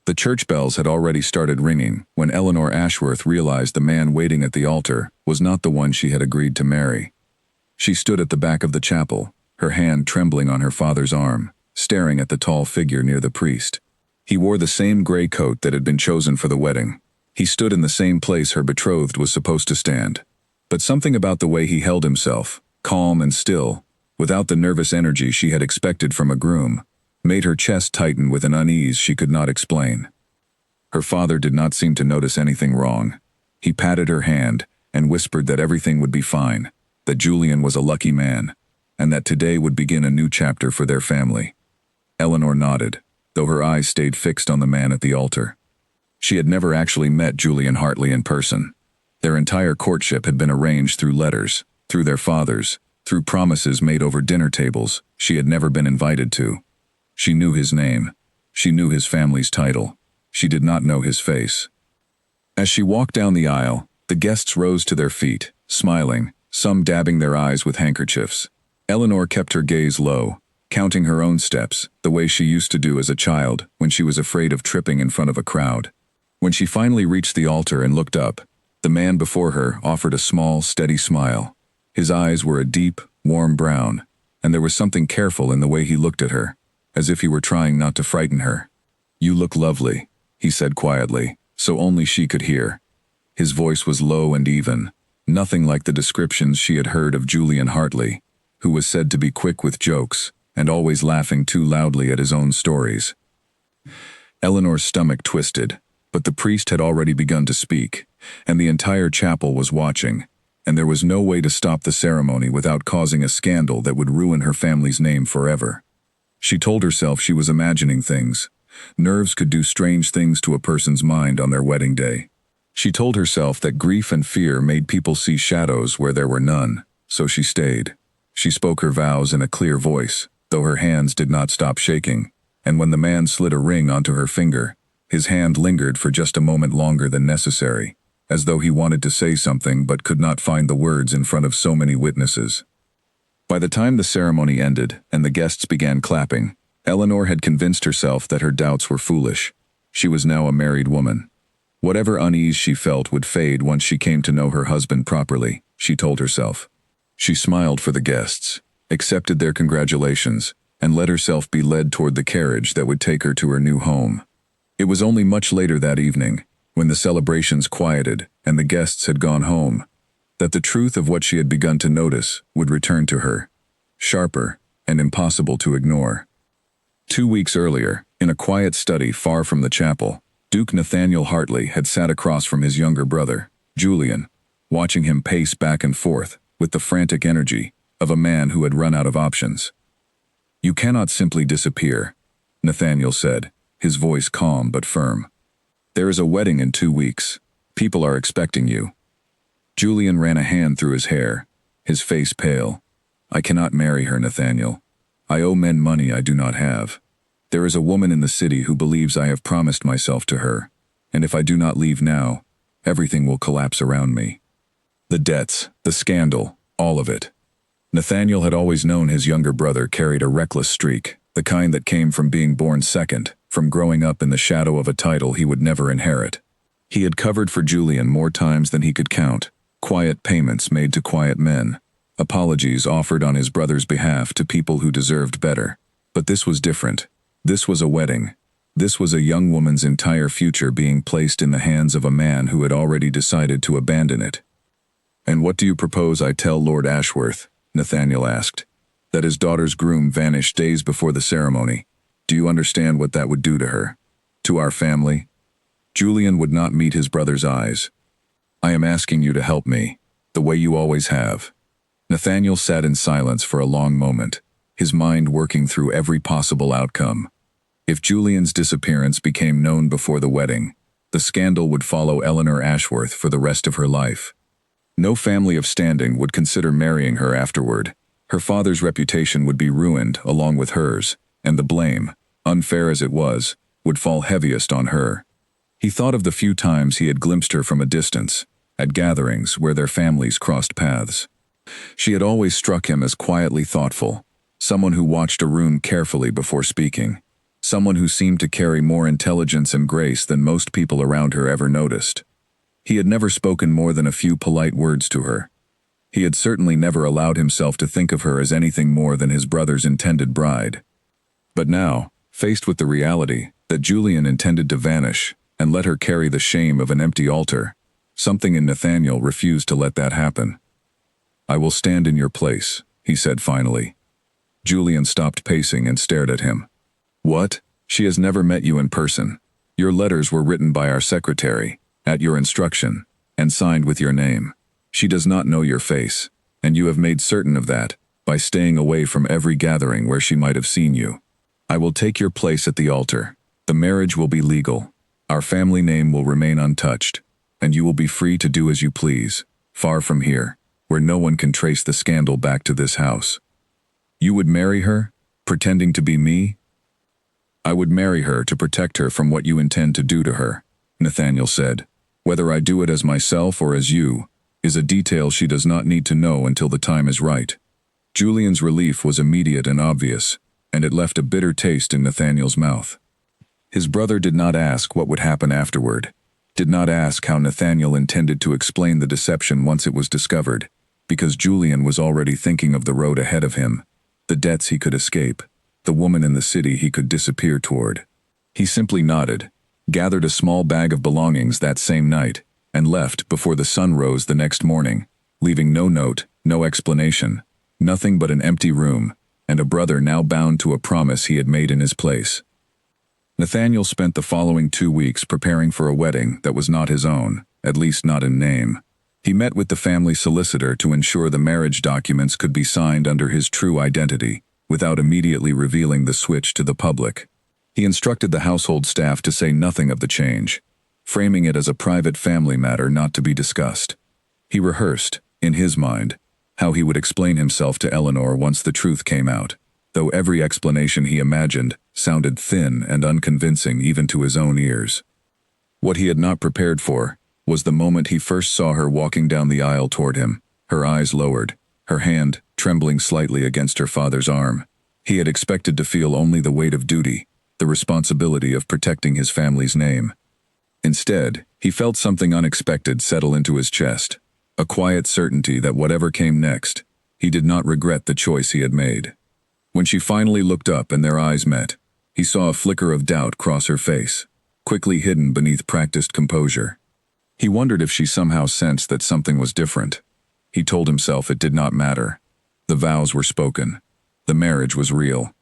The church bells had already started ringing when Eleanor Ashworth realized the man waiting at the altar was not the one she had agreed to marry. She stood at the back of the chapel, her hand trembling on her father's arm, staring at the tall figure near the priest. He wore the same gray coat that had been chosen for the wedding. He stood in the same place her betrothed was supposed to stand. But something about the way he held himself, calm and still, without the nervous energy she had expected from a groom, made her chest tighten with an unease she could not explain. Her father did not seem to notice anything wrong. He patted her hand and whispered that everything would be fine, that Julian was a lucky man, and that today would begin a new chapter for their family. Eleanor nodded, though her eyes stayed fixed on the man at the altar. She had never actually met Julian Hartley in person. Their entire courtship had been arranged through letters, through their fathers, through promises made over dinner tables she had never been invited to. She knew his name. She knew his family's title. She did not know his face. As she walked down the aisle, the guests rose to their feet, smiling, some dabbing their eyes with handkerchiefs. Eleanor kept her gaze low, counting her own steps, the way she used to do as a child when she was afraid of tripping in front of a crowd. When she finally reached the altar and looked up, the man before her offered a small, steady smile. His eyes were a deep, warm brown, and there was something careful in the way he looked at her, as if he were trying not to frighten her. "You look lovely," he said quietly, so only she could hear. His voice was low and even, nothing like the descriptions she had heard of Julian Hartley, who was said to be quick with jokes and always laughing too loudly at his own stories. Eleanor's stomach twisted, but the priest had already begun to speak, and the entire chapel was watching, and there was no way to stop the ceremony without causing a scandal that would ruin her family's name forever. She told herself she was imagining things. Nerves could do strange things to a person's mind on their wedding day. She told herself that grief and fear made people see shadows where there were none, so she stayed. She spoke her vows in a clear voice, though her hands did not stop shaking, and when the man slid a ring onto her finger, his hand lingered for just a moment longer than necessary, as though he wanted to say something but could not find the words in front of so many witnesses. By the time the ceremony ended and the guests began clapping, Eleanor had convinced herself that her doubts were foolish. She was now a married woman. Whatever unease she felt would fade once she came to know her husband properly, she told herself. She smiled for the guests, accepted their congratulations, and let herself be led toward the carriage that would take her to her new home. It was only much later that evening, when the celebrations quieted and the guests had gone home, that the truth of what she had begun to notice would return to her, sharper and impossible to ignore. 2 weeks earlier, in a quiet study far from the chapel, Duke Nathaniel Hartley had sat across from his younger brother, Julian, watching him pace back and forth with the frantic energy of a man who had run out of options. "You cannot simply disappear," Nathaniel said, his voice calm but firm. "There is a wedding in 2 weeks. People are expecting you." Julian ran a hand through his hair, his face pale. "I cannot marry her, Nathaniel. I owe men money I do not have. There is a woman in the city who believes I have promised myself to her, and if I do not leave now, everything will collapse around me." The debts, the scandal, all of it. Nathaniel had always known his younger brother carried a reckless streak, the kind that came from being born second, from growing up in the shadow of a title he would never inherit. He had covered for Julian more times than he could count, quiet payments made to quiet men, apologies offered on his brother's behalf to people who deserved better. But this was different. This was a wedding. This was a young woman's entire future being placed in the hands of a man who had already decided to abandon it. "And what do you propose I tell Lord Ashworth?" Nathaniel asked. "That his daughter's groom vanished days before the ceremony. Do you understand what that would do to her? To our family?" Julian would not meet his brother's eyes. "I am asking you to help me, the way you always have." Nathaniel sat in silence for a long moment, his mind working through every possible outcome. If Julian's disappearance became known before the wedding, the scandal would follow Eleanor Ashworth for the rest of her life. No family of standing would consider marrying her afterward. Her father's reputation would be ruined along with hers, and the blame, unfair as it was, would fall heaviest on her. He thought of the few times he had glimpsed her from a distance, at gatherings where their families crossed paths. She had always struck him as quietly thoughtful, someone who watched a room carefully before speaking. someone who seemed to carry more intelligence and grace than most people around her ever noticed. He had never spoken more than a few polite words to her. He had certainly never allowed himself to think of her as anything more than his brother's intended bride. But now, faced with the reality that Julian intended to vanish and let her carry the shame of an empty altar, something in Nathaniel refused to let that happen. "I will stand in your place," he said finally. Julian stopped pacing and stared at him. "What? She has never met you in person. Your letters were written by our secretary, at your instruction, and signed with your name. She does not know your face, and you have made certain of that by staying away from every gathering where she might have seen you. I will take your place at the altar. The marriage will be legal. Our family name will remain untouched, and you will be free to do as you please, far from here, where no one can trace the scandal back to this house." "You would marry her, pretending to be me?" "I would marry her to protect her from what you intend to do to her," Nathaniel said. "Whether I do it as myself or as you is a detail she does not need to know until the time is right." Julian's relief was immediate and obvious, and it left a bitter taste in Nathaniel's mouth. His brother did not ask what would happen afterward, did not ask how Nathaniel intended to explain the deception once it was discovered, because Julian was already thinking of the road ahead of him, the debts he could escape, the woman in the city he could disappear toward. He simply nodded, gathered a small bag of belongings that same night, and left before the sun rose the next morning, leaving no note, no explanation, nothing but an empty room, and a brother now bound to a promise he had made in his place. Nathaniel spent the following 2 weeks preparing for a wedding that was not his own, at least not in name. He met with the family solicitor to ensure the marriage documents could be signed under his true identity, without immediately revealing the switch to the public. He instructed the household staff to say nothing of the change, framing it as a private family matter not to be discussed. He rehearsed, in his mind, how he would explain himself to Eleanor once the truth came out, though every explanation he imagined sounded thin and unconvincing even to his own ears. What he had not prepared for was the moment he first saw her walking down the aisle toward him, her eyes lowered, her hand trembling slightly against her father's arm. He had expected to feel only the weight of duty, the responsibility of protecting his family's name. Instead, he felt something unexpected settle into his chest, a quiet certainty that whatever came next, he did not regret the choice he had made. When she finally looked up and their eyes met, he saw a flicker of doubt cross her face, quickly hidden beneath practiced composure. He wondered if she somehow sensed that something was different. He told himself it did not matter. The vows were spoken. The marriage was real.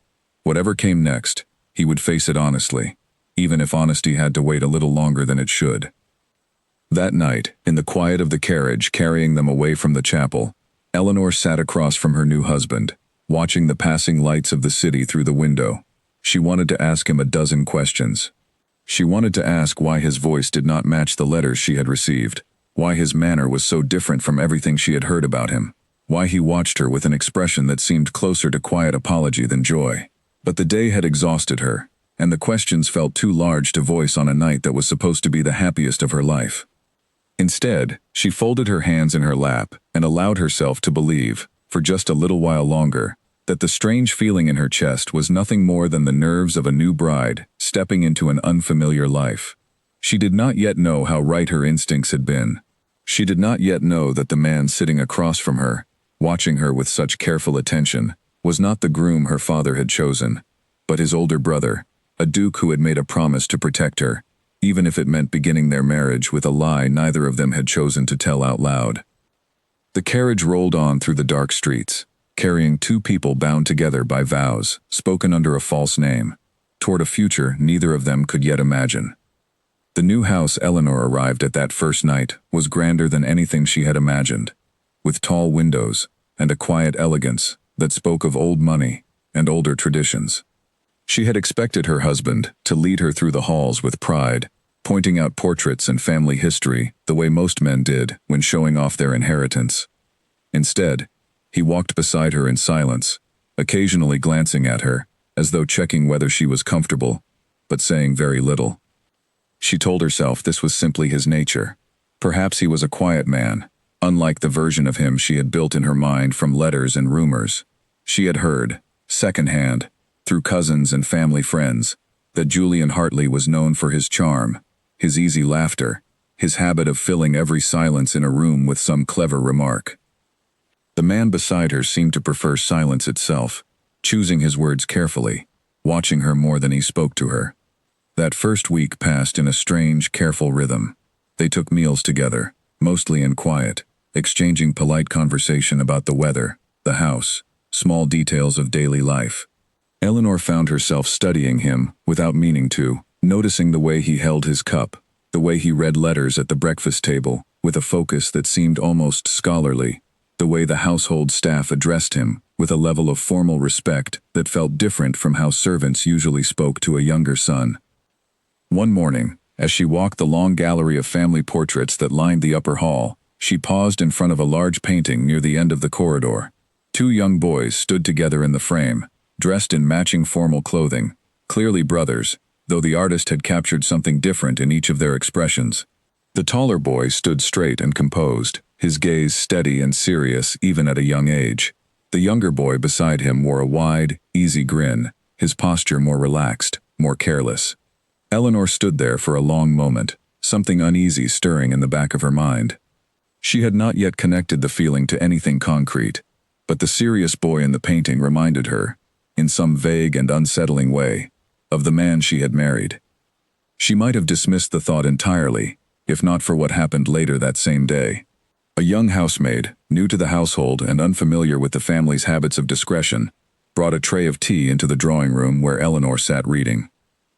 Whatever came next, he would face it honestly, even if honesty had to wait a little longer than it should. That night, in the quiet of the carriage carrying them away from the chapel, Eleanor sat across from her new husband, watching the passing lights of the city through the window. She wanted to ask him a dozen questions. She wanted to ask why his voice did not match the letters she had received, why his manner was so different from everything she had heard about him, why he watched her with an expression that seemed closer to quiet apology than joy. But the day had exhausted her, and the questions felt too large to voice on a night that was supposed to be the happiest of her life. Instead, she folded her hands in her lap and allowed herself to believe, for just a little while longer, that the strange feeling in her chest was nothing more than the nerves of a new bride stepping into an unfamiliar life. She did not yet know how right her instincts had been. She did not yet know that the man sitting across from her, watching her with such careful attention, was not the groom her father had chosen, but his older brother, a duke who had made a promise to protect her, even if it meant beginning their marriage with a lie neither of them had chosen to tell out loud. The carriage rolled on through the dark streets, carrying two people bound together by vows, spoken under a false name, toward a future neither of them could yet imagine. The new house Eleanor arrived at that first night was grander than anything she had imagined, with tall windows and a quiet elegance that spoke of old money and older traditions. She had expected her husband to lead her through the halls with pride, pointing out portraits and family history the way most men did when showing off their inheritance. Instead, he walked beside her in silence, occasionally glancing at her, as though checking whether she was comfortable, but saying very little. She told herself this was simply his nature. Perhaps he was a quiet man, unlike the version of him she had built in her mind from letters and rumors. She had heard, secondhand, through cousins and family friends, that Julian Hartley was known for his charm, his easy laughter, his habit of filling every silence in a room with some clever remark. The man beside her seemed to prefer silence itself, choosing his words carefully, watching her more than he spoke to her. That first week passed in a strange, careful rhythm. They took meals together, mostly in quiet, exchanging polite conversation about the weather, the house, small details of daily life. Eleanor found herself studying him, without meaning to, noticing the way he held his cup, the way he read letters at the breakfast table, with a focus that seemed almost scholarly, the way the household staff addressed him, with a level of formal respect that felt different from how servants usually spoke to a younger son. One morning, as she walked the long gallery of family portraits that lined the upper hall, she paused in front of a large painting near the end of the corridor. Two young boys stood together in the frame, dressed in matching formal clothing, clearly brothers, though the artist had captured something different in each of their expressions. The taller boy stood straight and composed, his gaze steady and serious even at a young age. The younger boy beside him wore a wide, easy grin, his posture more relaxed, more careless. Eleanor stood there for a long moment, something uneasy stirring in the back of her mind. She had not yet connected the feeling to anything concrete, but the serious boy in the painting reminded her, in some vague and unsettling way, of the man she had married. She might have dismissed the thought entirely, if not for what happened later that same day. A young housemaid, new to the household and unfamiliar with the family's habits of discretion, brought a tray of tea into the drawing room where Eleanor sat reading.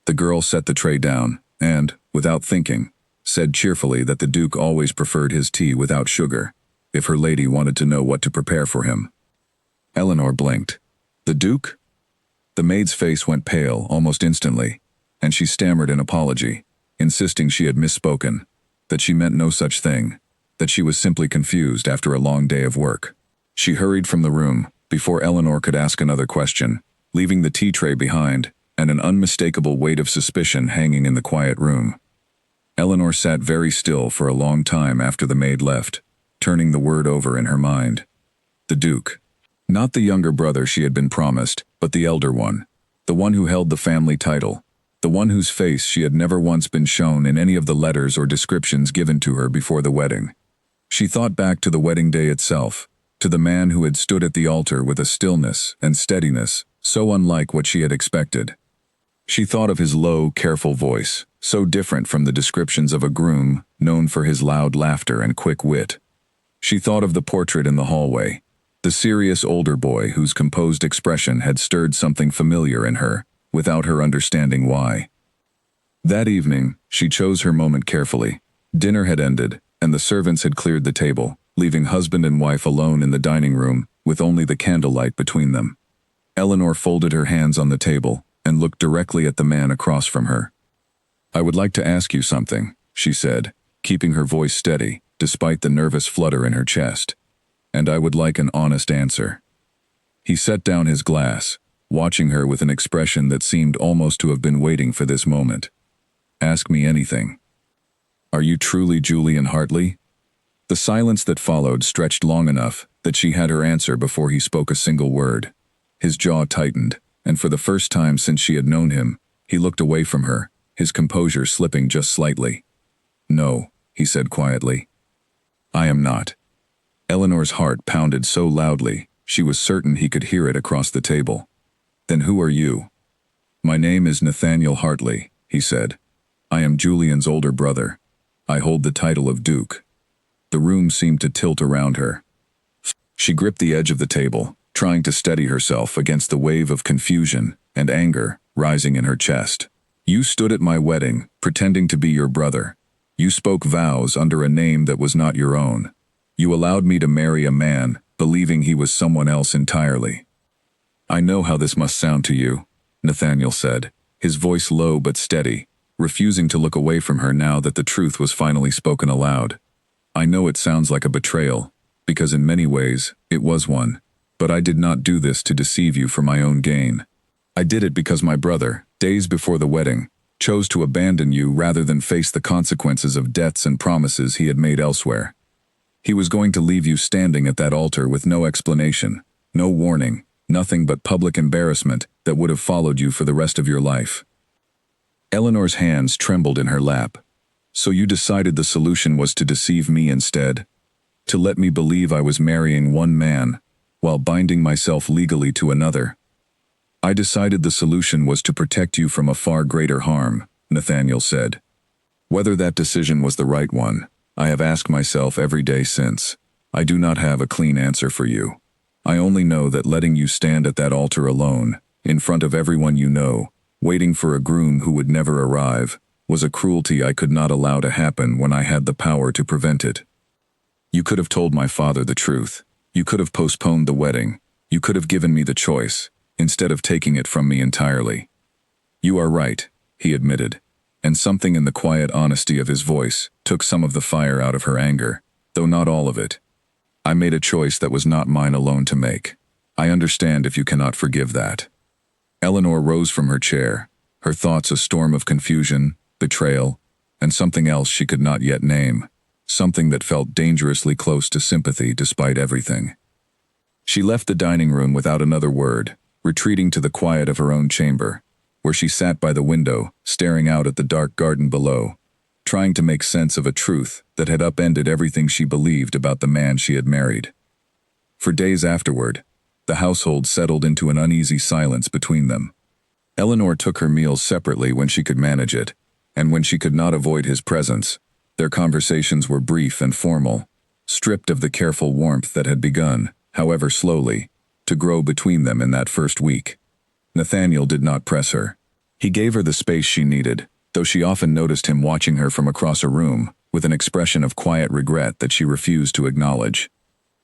The girl set the tray down and, without thinking, said cheerfully that the Duke always preferred his tea without sugar, if her lady wanted to know what to prepare for him. Eleanor blinked. The Duke? The maid's face went pale almost instantly, and she stammered an apology, insisting she had misspoken, that she meant no such thing, that she was simply confused after a long day of work. She hurried from the room, before Eleanor could ask another question, leaving the tea tray behind, and an unmistakable weight of suspicion hanging in the quiet room. Eleanor sat very still for a long time after the maid left, turning the word over in her mind. The Duke. Not the younger brother she had been promised, but the elder one, the one who held the family title, the one whose face she had never once been shown in any of the letters or descriptions given to her before the wedding. She thought back to the wedding day itself, to the man who had stood at the altar with a stillness and steadiness so unlike what she had expected. She thought of his low, careful voice, so different from the descriptions of a groom known for his loud laughter and quick wit. She thought of the portrait in the hallway, the serious older boy whose composed expression had stirred something familiar in her, without her understanding why. That evening, she chose her moment carefully. Dinner had ended, and the servants had cleared the table, leaving husband and wife alone in the dining room, with only the candlelight between them. Eleanor folded her hands on the table, and looked directly at the man across from her. "I would like to ask you something," she said, keeping her voice steady, despite the nervous flutter in her chest. "And I would like an honest answer." He set down his glass, watching her with an expression that seemed almost to have been waiting for this moment. "Ask me anything." "Are you truly Julian Hartley?" The silence that followed stretched long enough that she had her answer before he spoke a single word. His jaw tightened, and for the first time since she had known him, he looked away from her, his composure slipping just slightly. "No," he said quietly. "I am not." Eleanor's heart pounded so loudly, she was certain he could hear it across the table. "Then who are you?" "My name is Nathaniel Hartley," he said. "I am Julian's older brother. I hold the title of Duke." The room seemed to tilt around her. She gripped the edge of the table, trying to steady herself against the wave of confusion and anger rising in her chest. "You stood at my wedding, pretending to be your brother. You spoke vows under a name that was not your own. You allowed me to marry a man, believing he was someone else entirely." "I know how this must sound to you," Nathaniel said, his voice low but steady, refusing to look away from her now that the truth was finally spoken aloud. "I know it sounds like a betrayal, because in many ways, it was one. But I did not do this to deceive you for my own gain. I did it because my brother, days before the wedding, chose to abandon you rather than face the consequences of debts and promises he had made elsewhere. He was going to leave you standing at that altar with no explanation, no warning, nothing but public embarrassment that would have followed you for the rest of your life. Eleanor's hands trembled in her lap. So you decided the solution was to deceive me instead? To let me believe I was marrying one man, while binding myself legally to another? I decided the solution was to protect you from a far greater harm, Nathaniel said. Whether that decision was the right one, I have asked myself every day since. I do not have a clean answer for you. I only know that letting you stand at that altar alone, in front of everyone you know, waiting for a groom who would never arrive, was a cruelty I could not allow to happen when I had the power to prevent it. You could have told my father the truth. You could have postponed the wedding. You could have given me the choice, instead of taking it from me entirely. You are right, he admitted, and something in the quiet honesty of his voice took some of the fire out of her anger, though not all of it. I made a choice that was not mine alone to make. I understand if you cannot forgive that. Eleanor rose from her chair, her thoughts a storm of confusion, betrayal, and something else she could not yet name, something that felt dangerously close to sympathy despite everything. She left the dining room without another word, retreating to the quiet of her own chamber, where she sat by the window, staring out at the dark garden below, trying to make sense of a truth that had upended everything she believed about the man she had married. For days afterward, the household settled into an uneasy silence between them. Eleanor took her meals separately when she could manage it, and when she could not avoid his presence, their conversations were brief and formal, stripped of the careful warmth that had begun, however slowly, to grow between them in that first week. Nathaniel did not press her. He gave her the space she needed, though she often noticed him watching her from across a room, with an expression of quiet regret that she refused to acknowledge.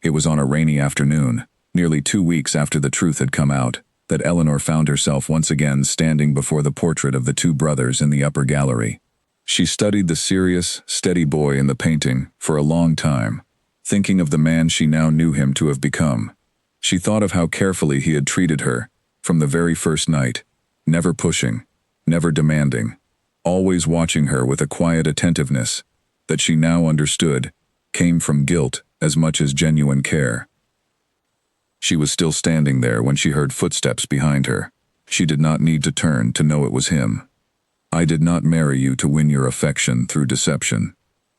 It was on a rainy afternoon, nearly 2 weeks after the truth had come out, that Eleanor found herself once again standing before the portrait of the two brothers in the upper gallery. She studied the serious, steady boy in the painting for a long time, thinking of the man she now knew him to have become. She thought of how carefully he had treated her, from the very first night, never pushing, never demanding, always watching her with a quiet attentiveness that she now understood came from guilt as much as genuine care. She was still standing there when she heard footsteps behind her. She did not need to turn to know it was him. I did not marry you to win your affection through deception,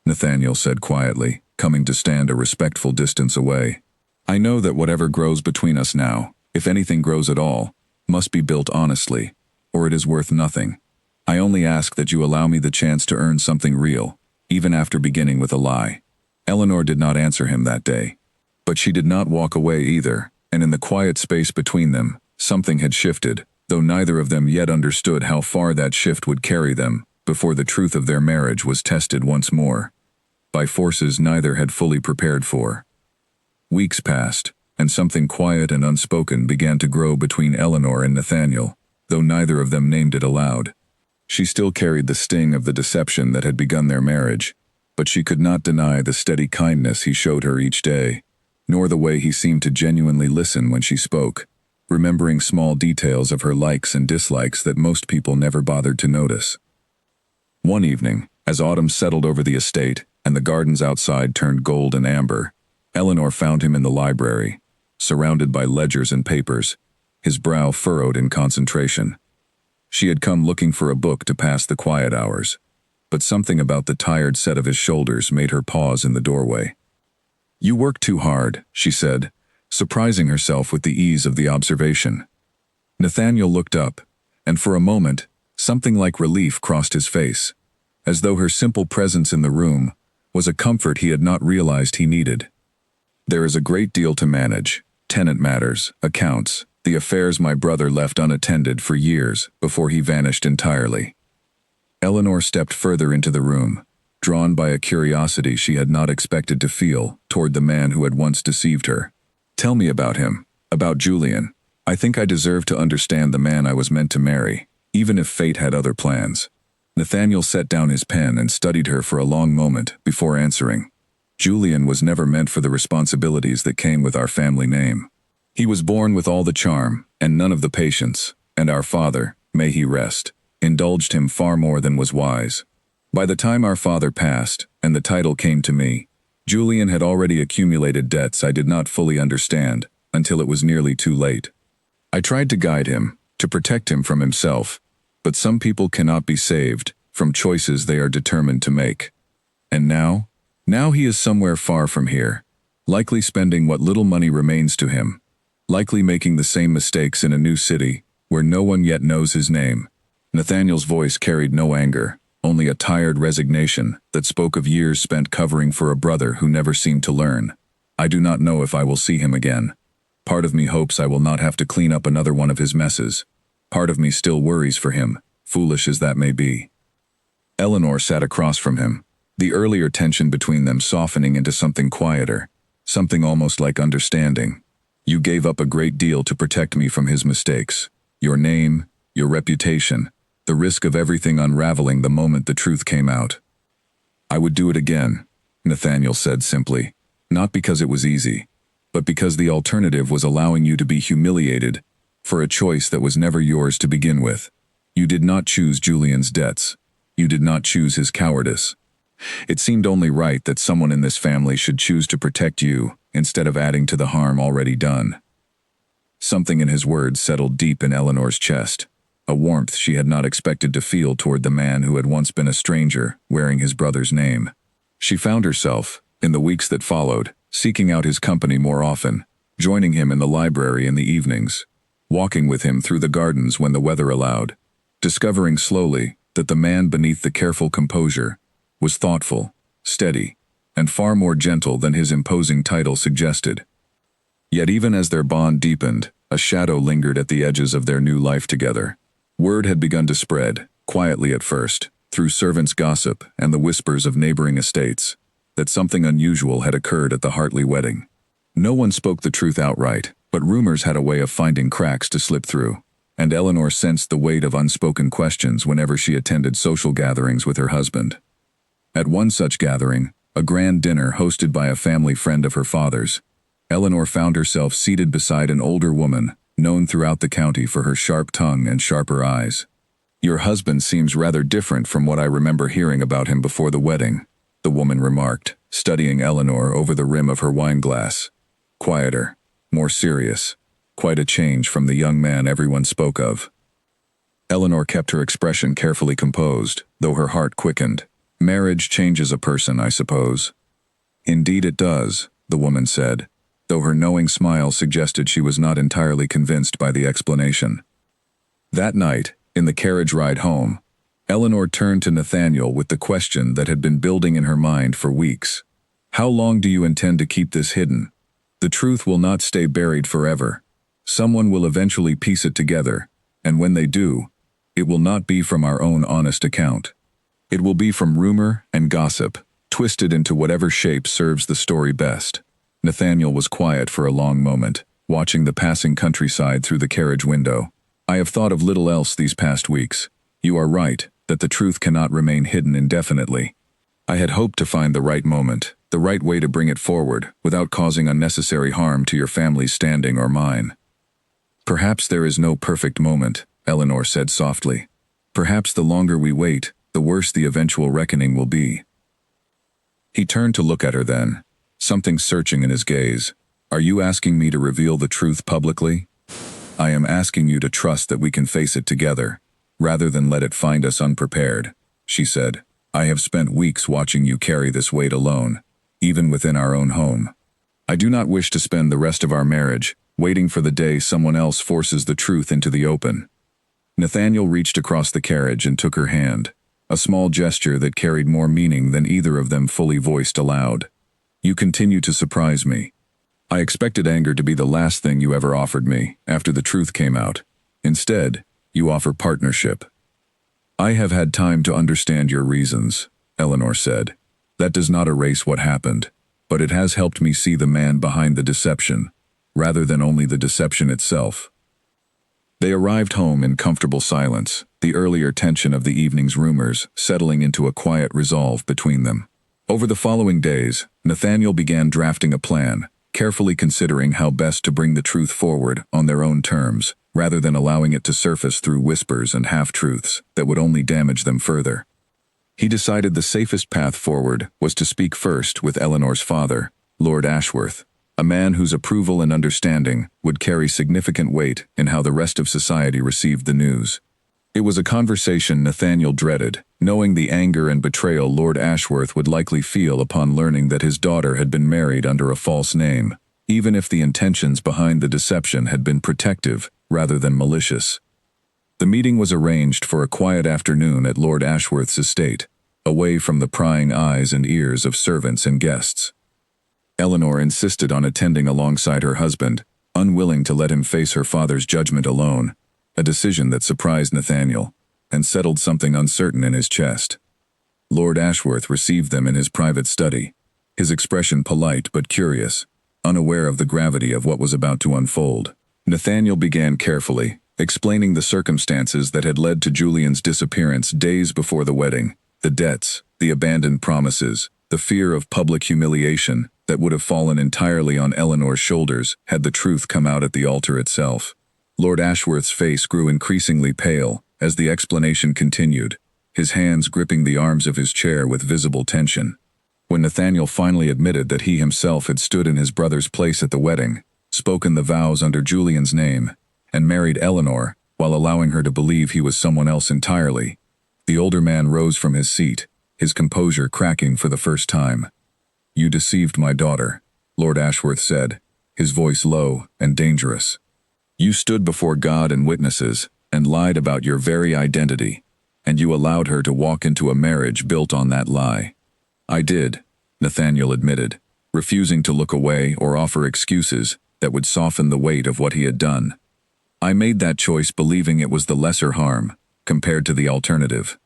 Nathaniel said quietly, coming to stand a respectful distance away. I know that whatever grows between us now, if anything grows at all, must be built honestly, or it is worth nothing. I only ask that you allow me the chance to earn something real, even after beginning with a lie. Eleanor did not answer him that day. But she did not walk away either, and in the quiet space between them, something had shifted, though neither of them yet understood how far that shift would carry them before the truth of their marriage was tested once more, by forces neither had fully prepared for. Weeks passed, and something quiet and unspoken began to grow between Eleanor and Nathaniel, though neither of them named it aloud. She still carried the sting of the deception that had begun their marriage, but she could not deny the steady kindness he showed her each day, nor the way he seemed to genuinely listen when she spoke, remembering small details of her likes and dislikes that most people never bothered to notice. One evening, as autumn settled over the estate and the gardens outside turned gold and amber, Eleanor found him in the library, surrounded by ledgers and papers, his brow furrowed in concentration. She had come looking for a book to pass the quiet hours, but something about the tired set of his shoulders made her pause in the doorway. You work too hard, she said, surprising herself with the ease of the observation. Nathaniel looked up, and for a moment, something like relief crossed his face, as though her simple presence in the room was a comfort he had not realized he needed. There is a great deal to manage, tenant matters, accounts, the affairs my brother left unattended for years before he vanished entirely. Eleanor stepped further into the room, drawn by a curiosity she had not expected to feel toward the man who had once deceived her. Tell me about him, about Julian. I think I deserve to understand the man I was meant to marry, even if fate had other plans. Nathaniel set down his pen and studied her for a long moment before answering. Julian was never meant for the responsibilities that came with our family name. He was born with all the charm and none of the patience, and our father, may he rest, indulged him far more than was wise. By the time our father passed, and the title came to me, Julian had already accumulated debts I did not fully understand, until it was nearly too late. I tried to guide him, to protect him from himself, But some people cannot be saved from choices they are determined to make. And now? Now he is somewhere far from here, likely spending what little money remains to him, likely making the same mistakes in a new city where no one yet knows his name. Nathaniel's voice carried no anger, only a tired resignation that spoke of years spent covering for a brother who never seemed to learn. I do not know if I will see him again. Part of me hopes I will not have to clean up another one of his messes. Part of me still worries for him, foolish as that may be. Eleanor sat across from him, the earlier tension between them softening into something quieter, something almost like understanding. You gave up a great deal to protect me from his mistakes. Your name, your reputation, the risk of everything unraveling the moment the truth came out. I would do it again, Nathaniel said simply, not because it was easy, but because the alternative was allowing you to be humiliated for a choice that was never yours to begin with. You did not choose Julian's debts. You did not choose his cowardice. It seemed only right that someone in this family should choose to protect you instead of adding to the harm already done. Something in his words settled deep in Eleanor's chest, a warmth she had not expected to feel toward the man who had once been a stranger, wearing his brother's name. She found herself, in the weeks that followed, seeking out his company more often, joining him in the library in the evenings, walking with him through the gardens when the weather allowed, discovering slowly that the man beneath the careful composure was thoughtful, steady, and far more gentle than his imposing title suggested. Yet even as their bond deepened, a shadow lingered at the edges of their new life together. Word had begun to spread, quietly at first, through servants' gossip and the whispers of neighboring estates, that something unusual had occurred at the Hartley wedding. No one spoke the truth outright, but rumors had a way of finding cracks to slip through, and Eleanor sensed the weight of unspoken questions whenever she attended social gatherings with her husband. At one such gathering, a grand dinner hosted by a family friend of her father's, Eleanor found herself seated beside an older woman, known throughout the county for her sharp tongue and sharper eyes. "Your husband seems rather different from what I remember hearing about him before the wedding," the woman remarked, studying Eleanor over the rim of her wineglass. "Quieter, more serious, quite a change from the young man everyone spoke of." Eleanor kept her expression carefully composed, though her heart quickened. "Marriage changes a person, I suppose." "Indeed it does," the woman said, though her knowing smile suggested she was not entirely convinced by the explanation. That night, in the carriage ride home, Eleanor turned to Nathaniel with the question that had been building in her mind for weeks. "How long do you intend to keep this hidden? The truth will not stay buried forever. Someone will eventually piece it together, and when they do, it will not be from our own honest account. It will be from rumor and gossip, twisted into whatever shape serves the story best." Nathaniel was quiet for a long moment, watching the passing countryside through the carriage window. "I have thought of little else these past weeks. You are right, that the truth cannot remain hidden indefinitely. I had hoped to find the right moment, the right way to bring it forward, without causing unnecessary harm to your family's standing or mine." "Perhaps there is no perfect moment," Eleanor said softly. "Perhaps the longer we wait, the worse the eventual reckoning will be." He turned to look at her then, something searching in his gaze. "Are you asking me to reveal the truth publicly? I am asking you to trust that we can face it together, rather than let it find us unprepared," she said. "I have spent weeks watching you carry this weight alone, even within our own home. I do not wish to spend the rest of our marriage waiting for the day someone else forces the truth into the open." Nathaniel reached across the carriage and took her hand, a small gesture that carried more meaning than either of them fully voiced aloud. "You continue to surprise me. I expected anger to be the last thing you ever offered me after the truth came out. Instead, you offer partnership." "I have had time to understand your reasons," Eleanor said. "That does not erase what happened, but it has helped me see the man behind the deception, rather than only the deception itself." They arrived home in comfortable silence, the earlier tension of the evening's rumors settling into a quiet resolve between them. Over the following days, Nathaniel began drafting a plan, carefully considering how best to bring the truth forward on their own terms, rather than allowing it to surface through whispers and half-truths that would only damage them further. He decided the safest path forward was to speak first with Eleanor's father, Lord Ashworth, a man whose approval and understanding would carry significant weight in how the rest of society received the news. It was a conversation Nathaniel dreaded, knowing the anger and betrayal Lord Ashworth would likely feel upon learning that his daughter had been married under a false name, even if the intentions behind the deception had been protective rather than malicious. The meeting was arranged for a quiet afternoon at Lord Ashworth's estate, away from the prying eyes and ears of servants and guests. Eleanor insisted on attending alongside her husband, unwilling to let him face her father's judgment alone, a decision that surprised Nathaniel and settled something uncertain in his chest. Lord Ashworth received them in his private study, his expression polite but curious, unaware of the gravity of what was about to unfold. Nathaniel began carefully, explaining the circumstances that had led to Julian's disappearance days before the wedding, the debts, the abandoned promises, the fear of public humiliation that would have fallen entirely on Eleanor's shoulders had the truth come out at the altar itself. Lord Ashworth's face grew increasingly pale as the explanation continued, his hands gripping the arms of his chair with visible tension. When Nathaniel finally admitted that he himself had stood in his brother's place at the wedding, spoken the vows under Julian's name, and married Eleanor while allowing her to believe he was someone else entirely, the older man rose from his seat, his composure cracking for the first time. "You deceived my daughter," Lord Ashworth said, his voice low and dangerous. "You stood before God and witnesses and lied about your very identity, and you allowed her to walk into a marriage built on that lie." "I did," Nathaniel admitted, refusing to look away or offer excuses that would soften the weight of what he had done. "I made that choice believing it was the lesser harm, compared to the alternative.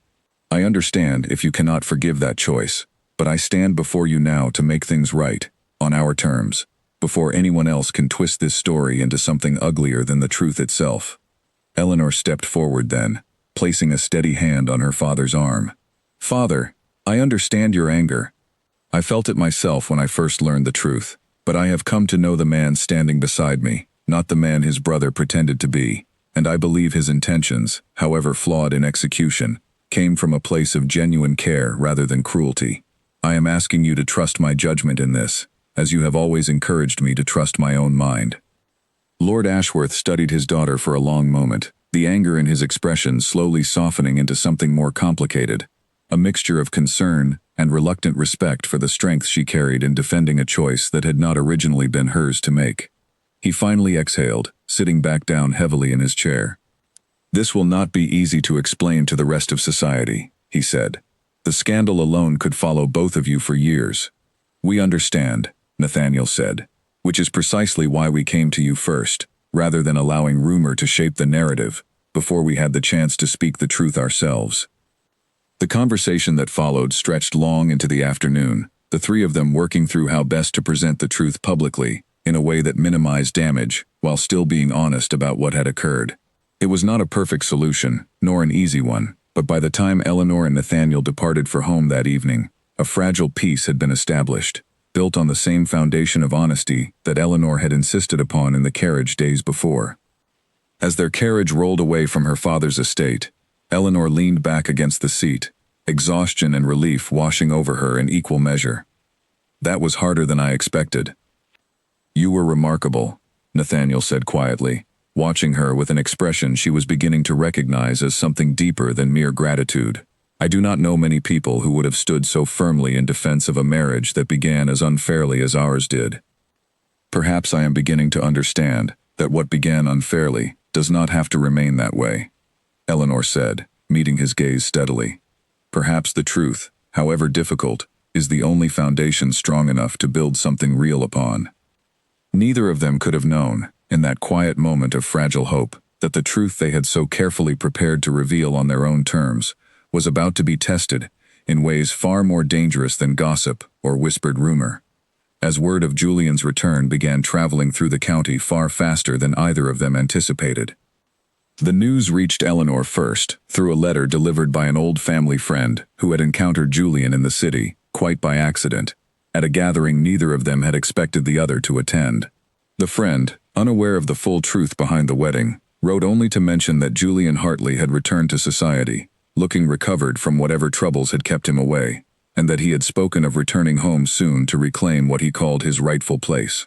I understand if you cannot forgive that choice, but I stand before you now to make things right, on our terms, before anyone else can twist this story into something uglier than the truth itself." Eleanor stepped forward then, placing a steady hand on her father's arm. "Father, I understand your anger. I felt it myself when I first learned the truth, but I have come to know the man standing beside me, not the man his brother pretended to be, and I believe his intentions, however flawed in execution, came from a place of genuine care rather than cruelty. I am asking you to trust my judgment in this, as you have always encouraged me to trust my own mind." Lord Ashworth studied his daughter for a long moment, the anger in his expression slowly softening into something more complicated, a mixture of concern and reluctant respect for the strength she carried in defending a choice that had not originally been hers to make. He finally exhaled, sitting back down heavily in his chair. "This will not be easy to explain to the rest of society," he said. "The scandal alone could follow both of you for years." "We understand," Nathaniel said, "which is precisely why we came to you first, rather than allowing rumor to shape the narrative, before we had the chance to speak the truth ourselves." The conversation that followed stretched long into the afternoon, the three of them working through how best to present the truth publicly, in a way that minimized damage, while still being honest about what had occurred. It was not a perfect solution, nor an easy one, but by the time Eleanor and Nathaniel departed for home that evening, a fragile peace had been established, built on the same foundation of honesty that Eleanor had insisted upon in the carriage days before. As their carriage rolled away from her father's estate, Eleanor leaned back against the seat, exhaustion and relief washing over her in equal measure. "That was harder than I expected." "You were remarkable," Nathaniel said quietly, watching her with an expression she was beginning to recognize as something deeper than mere gratitude. "I do not know many people who would have stood so firmly in defense of a marriage that began as unfairly as ours did. Perhaps I am beginning to understand that what began unfairly does not have to remain that way," Eleanor said, meeting his gaze steadily. "Perhaps the truth, however difficult, is the only foundation strong enough to build something real upon." Neither of them could have known, in that quiet moment of fragile hope, that the truth they had so carefully prepared to reveal on their own terms was about to be tested in ways far more dangerous than gossip or whispered rumor. As word of Julian's return began traveling through the county far faster than either of them anticipated. The news reached Eleanor first, through a letter delivered by an old family friend who had encountered Julian in the city, quite by accident, at a gathering neither of them had expected the other to attend. The friend, unaware of the full truth behind the wedding, wrote only to mention that Julian Hartley had returned to society, looking recovered from whatever troubles had kept him away, and that he had spoken of returning home soon to reclaim what he called his rightful place.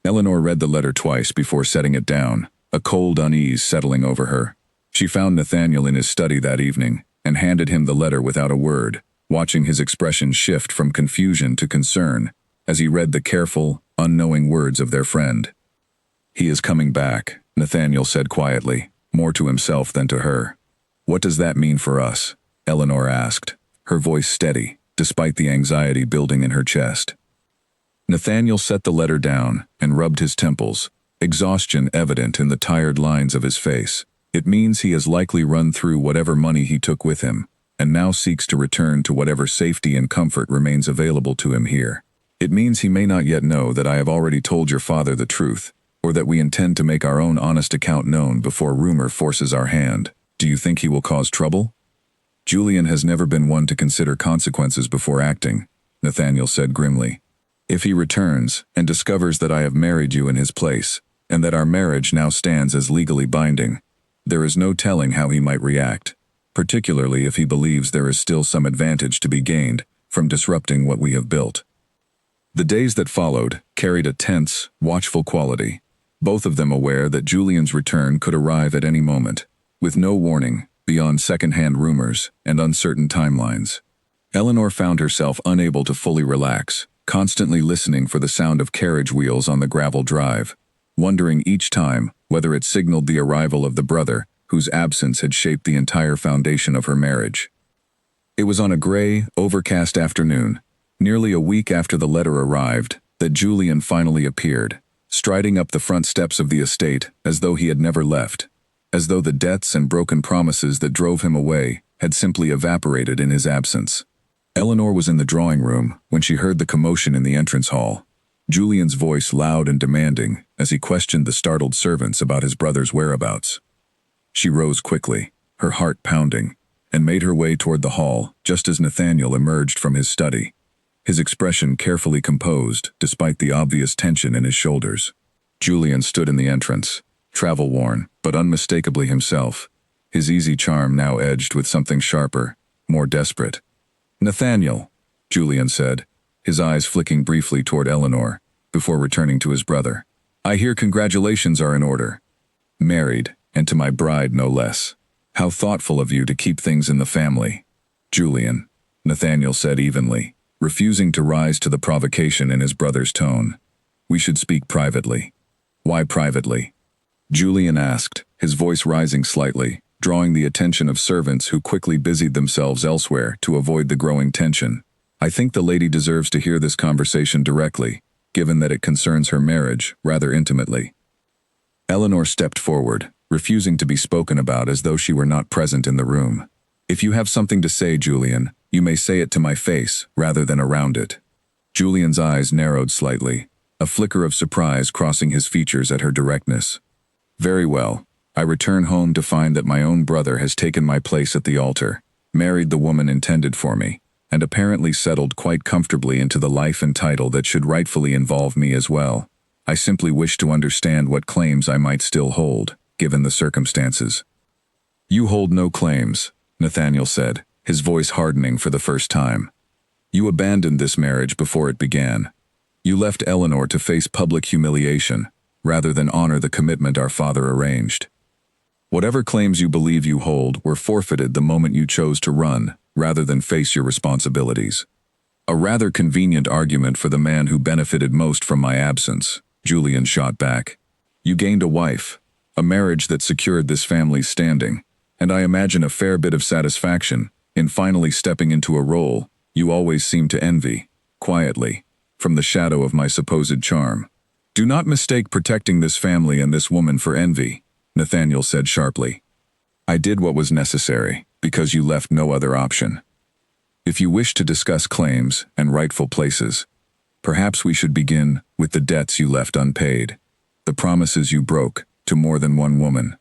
Eleanor read the letter twice before setting it down, a cold unease settling over her. She found Nathaniel in his study that evening and handed him the letter without a word, watching his expression shift from confusion to concern as he read the careful, unknowing words of their friend. "He is coming back," Nathaniel said quietly, more to himself than to her. "What does that mean for us?" Eleanor asked, her voice steady, despite the anxiety building in her chest. Nathaniel set the letter down and rubbed his temples, exhaustion evident in the tired lines of his face. "It means he has likely run through whatever money he took with him, and now seeks to return to whatever safety and comfort remains available to him here. It means he may not yet know that I have already told your father the truth, or that we intend to make our own honest account known before rumor forces our hand. Do you think he will cause trouble?" "Julian has never been one to consider consequences before acting," Nathaniel said grimly. "If he returns and discovers that I have married you in his place, and that our marriage now stands as legally binding, there is no telling how he might react, particularly if he believes there is still some advantage to be gained from disrupting what we have built." The days that followed carried a tense, watchful quality, both of them aware that Julian's return could arrive at any moment, with no warning beyond second-hand rumors and uncertain timelines. Eleanor found herself unable to fully relax, constantly listening for the sound of carriage wheels on the gravel drive, wondering each time whether it signaled the arrival of the brother whose absence had shaped the entire foundation of her marriage. It was on a gray, overcast afternoon, nearly a week after the letter arrived, that Julian finally appeared, striding up the front steps of the estate as though he had never left, as though the debts and broken promises that drove him away had simply evaporated in his absence. Eleanor was in the drawing room when she heard the commotion in the entrance hall, Julian's voice loud and demanding as he questioned the startled servants about his brother's whereabouts. She rose quickly, her heart pounding, and made her way toward the hall just as Nathaniel emerged from his study, his expression carefully composed despite the obvious tension in his shoulders. Julian stood in the entrance, travel-worn but unmistakably himself, his easy charm now edged with something sharper, more desperate. "Nathaniel," Julian said, his eyes flicking briefly toward Eleanor, before returning to his brother. "I hear congratulations are in order. Married, and to my bride no less. How thoughtful of you to keep things in the family." "Julian," Nathaniel said evenly, refusing to rise to the provocation in his brother's tone. "We should speak privately." "Why privately?" Julian asked, his voice rising slightly, drawing the attention of servants who quickly busied themselves elsewhere to avoid the growing tension. "I think the lady deserves to hear this conversation directly, given that it concerns her marriage rather intimately." Eleanor stepped forward, refusing to be spoken about as though she were not present in the room. "If you have something to say, Julian, you may say it to my face rather than around it." Julian's eyes narrowed slightly, a flicker of surprise crossing his features at her directness. "Very well. I return home to find that my own brother has taken my place at the altar, married the woman intended for me, and apparently settled quite comfortably into the life and title that should rightfully involve me as well. I simply wish to understand what claims I might still hold, given the circumstances." "You hold no claims," Nathaniel said, his voice hardening for the first time. "You abandoned this marriage before it began. You left Eleanor to face public humiliation, rather than honor the commitment our father arranged. Whatever claims you believe you hold were forfeited the moment you chose to run, rather than face your responsibilities. A rather convenient argument for the man who benefited most from my absence," Julian shot back. "You gained a wife, a marriage that secured this family's standing, and I imagine a fair bit of satisfaction in finally stepping into a role you always seemed to envy, quietly, from the shadow of my supposed charm. Do not mistake protecting this family and this woman for envy," Nathaniel said sharply. "I did what was necessary, because you left no other option. If you wish to discuss claims and rightful places, perhaps we should begin with the debts you left unpaid, the promises you broke to more than one woman,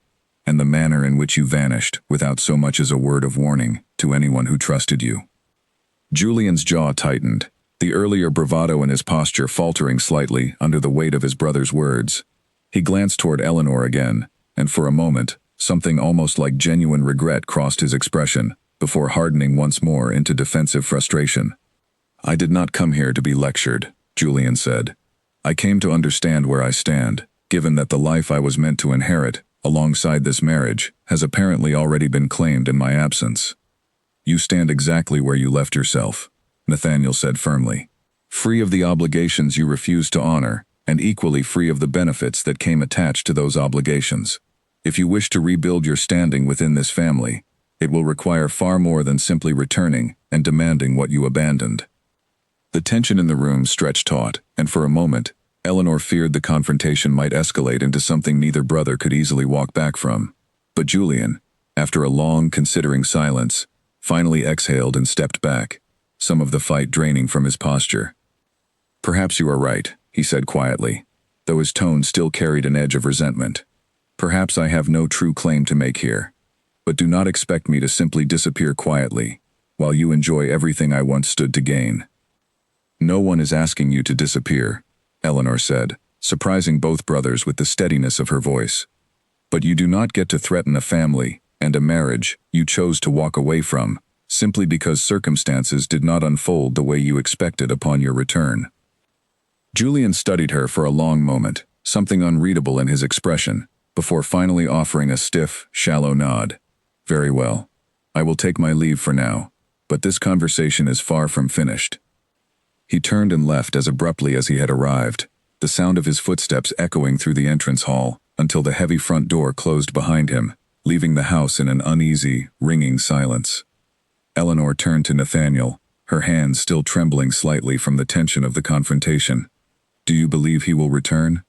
and the manner in which you vanished without so much as a word of warning to anyone who trusted you." Julian's jaw tightened, the earlier bravado in his posture faltering slightly under the weight of his brother's words. He glanced toward Eleanor again, and for a moment, something almost like genuine regret crossed his expression, before hardening once more into defensive frustration. "I did not come here to be lectured," Julian said. "I came to understand where I stand, given that the life I was meant to inherit alongside this marriage, has apparently already been claimed in my absence. You stand exactly where you left yourself, Nathaniel said firmly. Free of the obligations you refused to honor, and equally free of the benefits that came attached to those obligations. If you wish to rebuild your standing within this family, it will require far more than simply returning and demanding what you abandoned. The tension in the room stretched taut, and for a moment, Eleanor feared the confrontation might escalate into something neither brother could easily walk back from. But Julian, after a long, considering silence, finally exhaled and stepped back, some of the fight draining from his posture. Perhaps you are right, he said quietly, though his tone still carried an edge of resentment. Perhaps I have no true claim to make here, but do not expect me to simply disappear quietly, while you enjoy everything I once stood to gain. No one is asking you to disappear, Eleanor said, surprising both brothers with the steadiness of her voice. But you do not get to threaten a family and a marriage you chose to walk away from, simply because circumstances did not unfold the way you expected upon your return. Julian studied her for a long moment, something unreadable in his expression, before finally offering a stiff, shallow nod. Very well. I will take my leave for now, but this conversation is far from finished. He turned and left as abruptly as he had arrived, the sound of his footsteps echoing through the entrance hall until the heavy front door closed behind him, leaving the house in an uneasy, ringing silence. Eleanor turned to Nathaniel, her hands still trembling slightly from the tension of the confrontation. Do you believe he will return?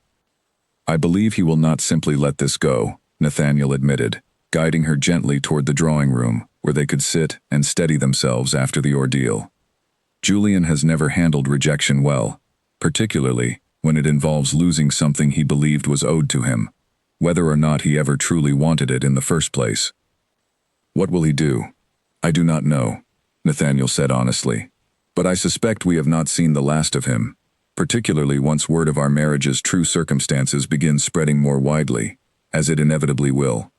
I believe he will not simply let this go, Nathaniel admitted, guiding her gently toward the drawing room, where they could sit and steady themselves after the ordeal. Julian has never handled rejection well, particularly when it involves losing something he believed was owed to him, whether or not he ever truly wanted it in the first place. What will he do? I do not know, Nathaniel said honestly, but I suspect we have not seen the last of him, particularly once word of our marriage's true circumstances begins spreading more widely, as it inevitably will.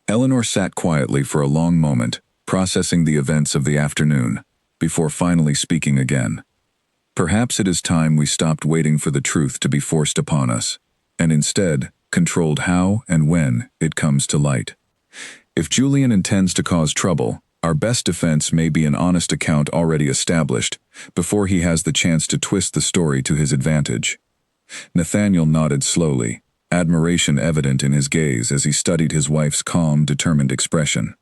Eleanor sat quietly for a long moment, processing the events of the afternoon, before finally speaking again. Perhaps it is time we stopped waiting for the truth to be forced upon us, and instead controlled how and when it comes to light. If Julian intends to cause trouble, our best defense may be an honest account already established, before he has the chance to twist the story to his advantage. Nathaniel nodded slowly, admiration evident in his gaze as he studied his wife's calm, determined expression.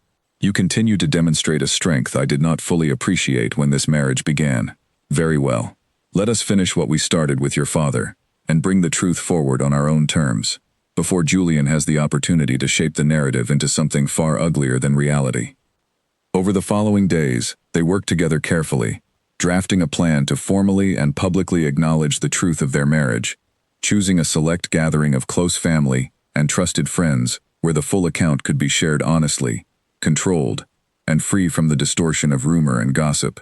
You continue to demonstrate a strength I did not fully appreciate when this marriage began. Very well. Let us finish what we started with your father, and bring the truth forward on our own terms, before Julian has the opportunity to shape the narrative into something far uglier than reality. Over the following days, they worked together carefully, drafting a plan to formally and publicly acknowledge the truth of their marriage, choosing a select gathering of close family and trusted friends where the full account could be shared honestly, controlled, and free from the distortion of rumor and gossip.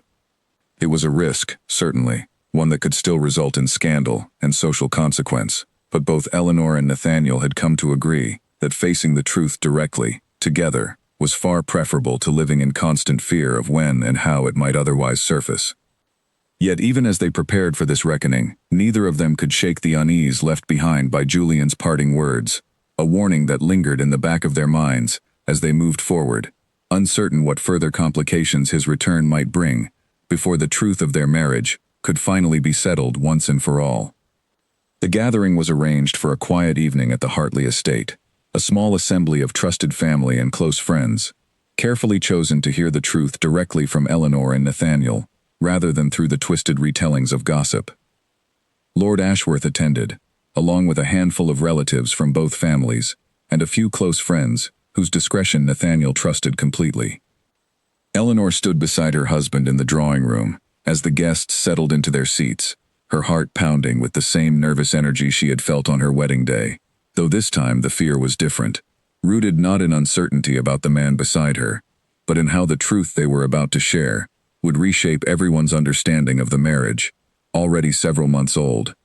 It was a risk, certainly, one that could still result in scandal and social consequence, but both Eleanor and Nathaniel had come to agree that facing the truth directly, together, was far preferable to living in constant fear of when and how it might otherwise surface. Yet even as they prepared for this reckoning, neither of them could shake the unease left behind by Julian's parting words, a warning that lingered in the back of their minds as they moved forward, uncertain what further complications his return might bring, before the truth of their marriage could finally be settled once and for all. The gathering was arranged for a quiet evening at the Hartley estate, a small assembly of trusted family and close friends, carefully chosen to hear the truth directly from Eleanor and Nathaniel, rather than through the twisted retellings of gossip. Lord Ashworth attended, along with a handful of relatives from both families, and a few close friends, whose discretion Nathaniel trusted completely. Eleanor stood beside her husband in the drawing room, as the guests settled into their seats, her heart pounding with the same nervous energy she had felt on her wedding day, though this time the fear was different, rooted not in uncertainty about the man beside her, but in how the truth they were about to share would reshape everyone's understanding of the marriage, already several months old.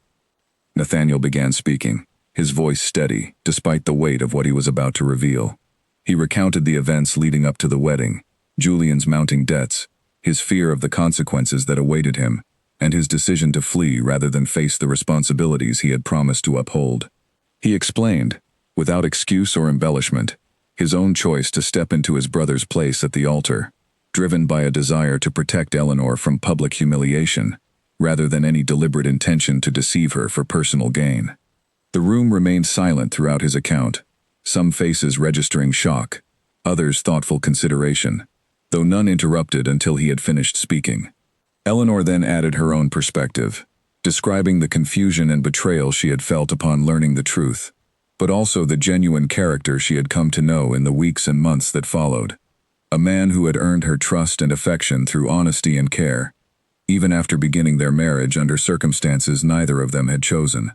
Nathaniel began speaking, his voice steady, despite the weight of what he was about to reveal. He recounted the events leading up to the wedding, Julian's mounting debts, his fear of the consequences that awaited him, and his decision to flee rather than face the responsibilities he had promised to uphold. He explained, without excuse or embellishment, his own choice to step into his brother's place at the altar, driven by a desire to protect Eleanor from public humiliation, rather than any deliberate intention to deceive her for personal gain. The room remained silent throughout his account, some faces registering shock, others thoughtful consideration, though none interrupted until he had finished speaking. Eleanor then added her own perspective, describing the confusion and betrayal she had felt upon learning the truth, but also the genuine character she had come to know in the weeks and months that followed. A man who had earned her trust and affection through honesty and care, even after beginning their marriage under circumstances neither of them had chosen.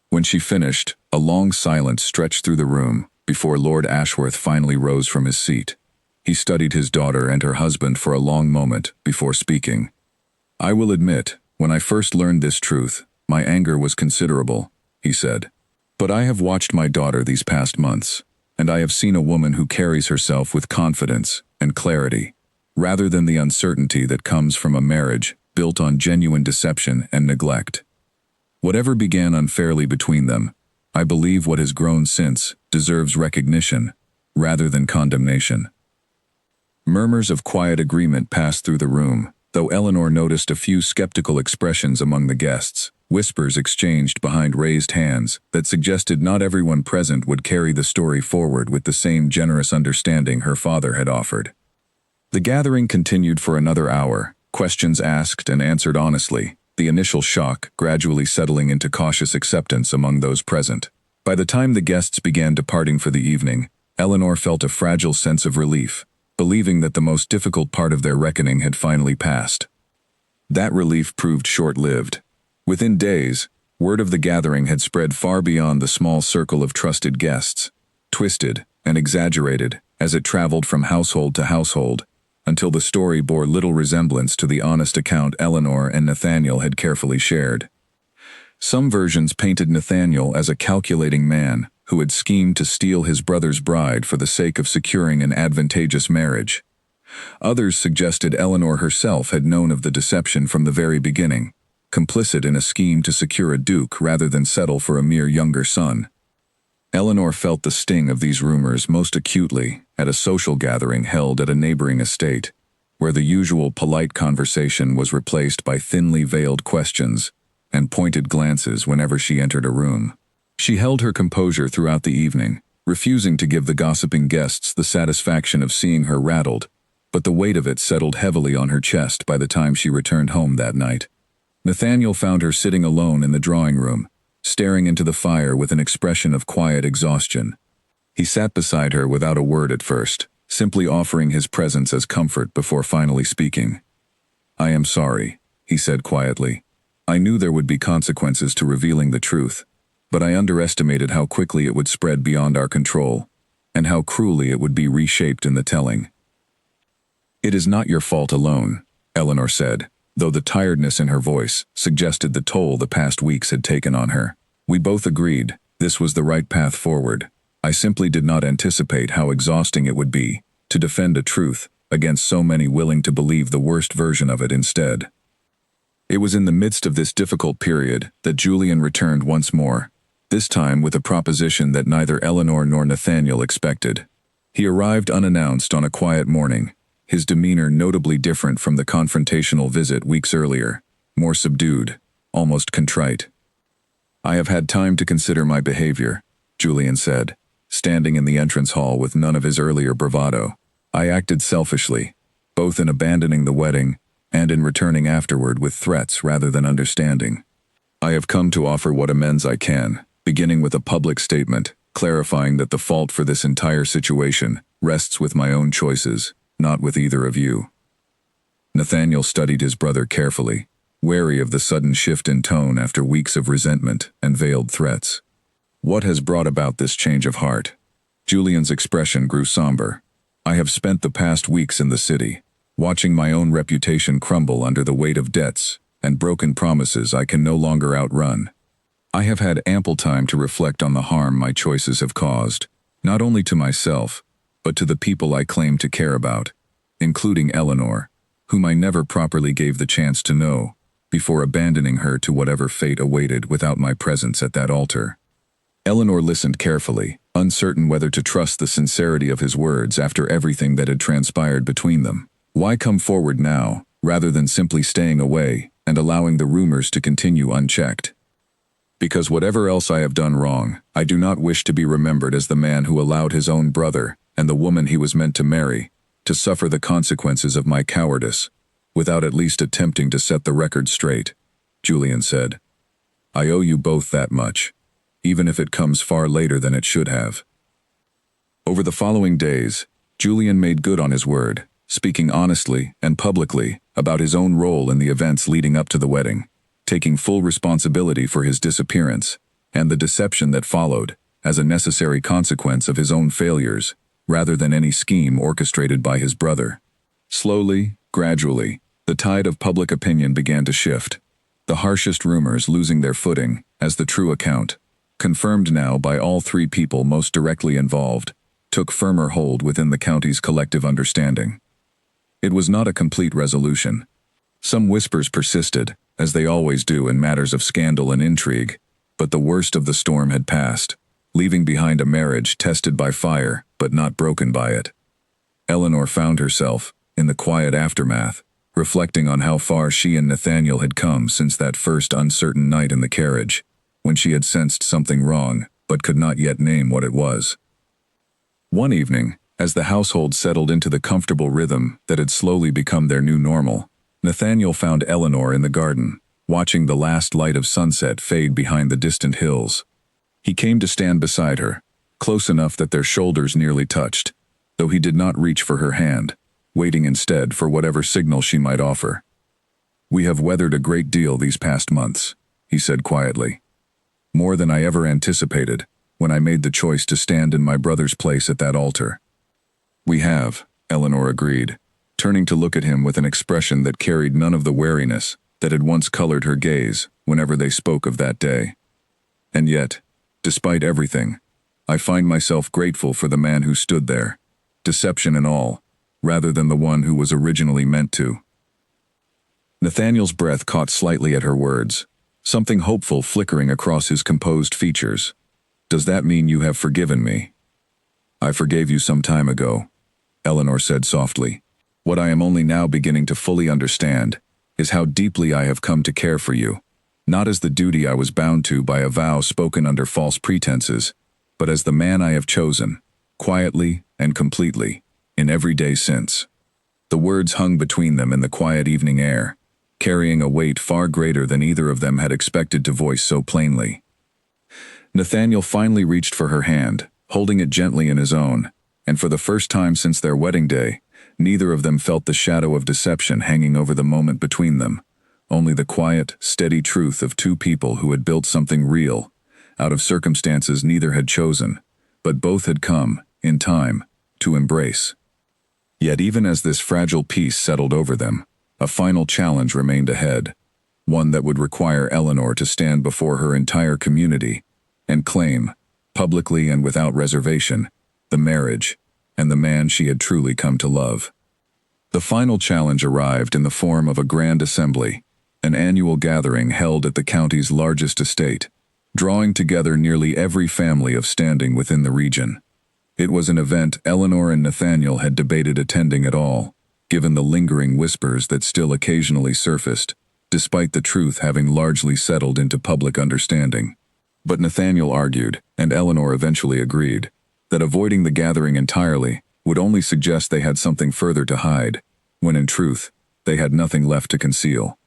When she finished, a long silence stretched through the room before Lord Ashworth finally rose from his seat. He studied his daughter and her husband for a long moment before speaking. "I will admit, when I first learned this truth, my anger was considerable," he said. "But I have watched my daughter these past months, and I have seen a woman who carries herself with confidence and clarity, rather than the uncertainty that comes from a marriage built on genuine deception and neglect. Whatever began unfairly between them, I believe what has grown since deserves recognition, rather than condemnation." Murmurs of quiet agreement passed through the room, though Eleanor noticed a few skeptical expressions among the guests, whispers exchanged behind raised hands that suggested not everyone present would carry the story forward with the same generous understanding her father had offered. The gathering continued for another hour, questions asked and answered honestly, the initial shock gradually settling into cautious acceptance among those present. By the time the guests began departing for the evening, Eleanor felt a fragile sense of relief, believing that the most difficult part of their reckoning had finally passed. That relief proved short-lived. Within days, word of the gathering had spread far beyond the small circle of trusted guests, twisted and exaggerated as it traveled from household to household, until the story bore little resemblance to the honest account Eleanor and Nathaniel had carefully shared. Some versions painted Nathaniel as a calculating man who had schemed to steal his brother's bride for the sake of securing an advantageous marriage. Others suggested Eleanor herself had known of the deception from the very beginning, complicit in a scheme to secure a duke rather than settle for a mere younger son. Eleanor felt the sting of these rumors most acutely at a social gathering held at a neighboring estate, where the usual polite conversation was replaced by thinly veiled questions and pointed glances whenever she entered a room. She held her composure throughout the evening, refusing to give the gossiping guests the satisfaction of seeing her rattled, but the weight of it settled heavily on her chest by the time she returned home that night. Nathaniel found her sitting alone in the drawing room, staring into the fire with an expression of quiet exhaustion. He sat beside her without a word at first, simply offering his presence as comfort before finally speaking. "I am sorry," he said quietly. "I knew there would be consequences to revealing the truth, but I underestimated how quickly it would spread beyond our control, and how cruelly it would be reshaped in the telling." "It is not your fault alone," Eleanor said, though the tiredness in her voice suggested the toll the past weeks had taken on her. "We both agreed this was the right path forward. I simply did not anticipate how exhausting it would be to defend a truth against so many willing to believe the worst version of it instead." It was in the midst of this difficult period that Julian returned once more, this time with a proposition that neither Eleanor nor Nathaniel expected. He arrived unannounced on a quiet morning, his demeanor notably different from the confrontational visit weeks earlier, more subdued, almost contrite. "I have had time to consider my behavior," Julian said, standing in the entrance hall with none of his earlier bravado. "I acted selfishly, both in abandoning the wedding and in returning afterward with threats rather than understanding. I have come to offer what amends I can, beginning with a public statement, clarifying that the fault for this entire situation rests with my own choices, not with either of you." Nathaniel studied his brother carefully, wary of the sudden shift in tone after weeks of resentment and veiled threats. "What has brought about this change of heart?" Julian's expression grew somber. "I have spent the past weeks in the city, watching my own reputation crumble under the weight of debts and broken promises I can no longer outrun. I have had ample time to reflect on the harm my choices have caused, not only to myself, but to the people I claim to care about, including Eleanor, whom I never properly gave the chance to know, before abandoning her to whatever fate awaited without my presence at that altar." Eleanor listened carefully, uncertain whether to trust the sincerity of his words after everything that had transpired between them. Why come forward now, rather than simply staying away and allowing the rumors to continue unchecked? Because whatever else I have done wrong, I do not wish to be remembered as the man who allowed his own brother, and the woman he was meant to marry, to suffer the consequences of my cowardice, without at least attempting to set the record straight, Julian said. I owe you both that much, even if it comes far later than it should have. Over the following days, Julian made good on his word, speaking honestly and publicly about his own role in the events leading up to the wedding, taking full responsibility for his disappearance and the deception that followed as a necessary consequence of his own failures, rather than any scheme orchestrated by his brother. Slowly, gradually, the tide of public opinion began to shift, the harshest rumors losing their footing as the true account, confirmed now by all three people most directly involved, took firmer hold within the county's collective understanding. It was not a complete resolution. Some whispers persisted, as they always do in matters of scandal and intrigue, but the worst of the storm had passed, leaving behind a marriage tested by fire but not broken by it. Eleanor found herself, in the quiet aftermath, reflecting on how far she and Nathaniel had come since that first uncertain night in the carriage, when she had sensed something wrong but could not yet name what it was. One evening, as the household settled into the comfortable rhythm that had slowly become their new normal, Nathaniel found Eleanor in the garden, watching the last light of sunset fade behind the distant hills. He came to stand beside her, close enough that their shoulders nearly touched, though he did not reach for her hand, waiting instead for whatever signal she might offer. We have weathered a great deal these past months, he said quietly. More than I ever anticipated when I made the choice to stand in my brother's place at that altar. We have, Eleanor agreed, turning to look at him with an expression that carried none of the wariness that had once colored her gaze whenever they spoke of that day. And yet, despite everything, I find myself grateful for the man who stood there, deception and all, rather than the one who was originally meant to. Nathaniel's breath caught slightly at her words, something hopeful flickering across his composed features. Does that mean you have forgiven me? I forgave you some time ago, Eleanor said softly. What I am only now beginning to fully understand is how deeply I have come to care for you, not as the duty I was bound to by a vow spoken under false pretenses, but as the man I have chosen, quietly and completely, in every day since. The words hung between them in the quiet evening air, carrying a weight far greater than either of them had expected to voice so plainly. Nathaniel finally reached for her hand, holding it gently in his own, and for the first time since their wedding day, neither of them felt the shadow of deception hanging over the moment between them, only the quiet, steady truth of two people who had built something real, out of circumstances neither had chosen, but both had come, in time, to embrace. Yet even as this fragile peace settled over them, a final challenge remained ahead, one that would require Eleanor to stand before her entire community and claim, publicly and without reservation, the marriage and the man she had truly come to love. The final challenge arrived in the form of a grand assembly, an annual gathering held at the county's largest estate, drawing together nearly every family of standing within the region. It was an event Eleanor and Nathaniel had debated attending at all, given the lingering whispers that still occasionally surfaced, despite the truth having largely settled into public understanding. But Nathaniel argued, and Eleanor eventually agreed, that avoiding the gathering entirely would only suggest they had something further to hide, when in truth, they had nothing left to conceal.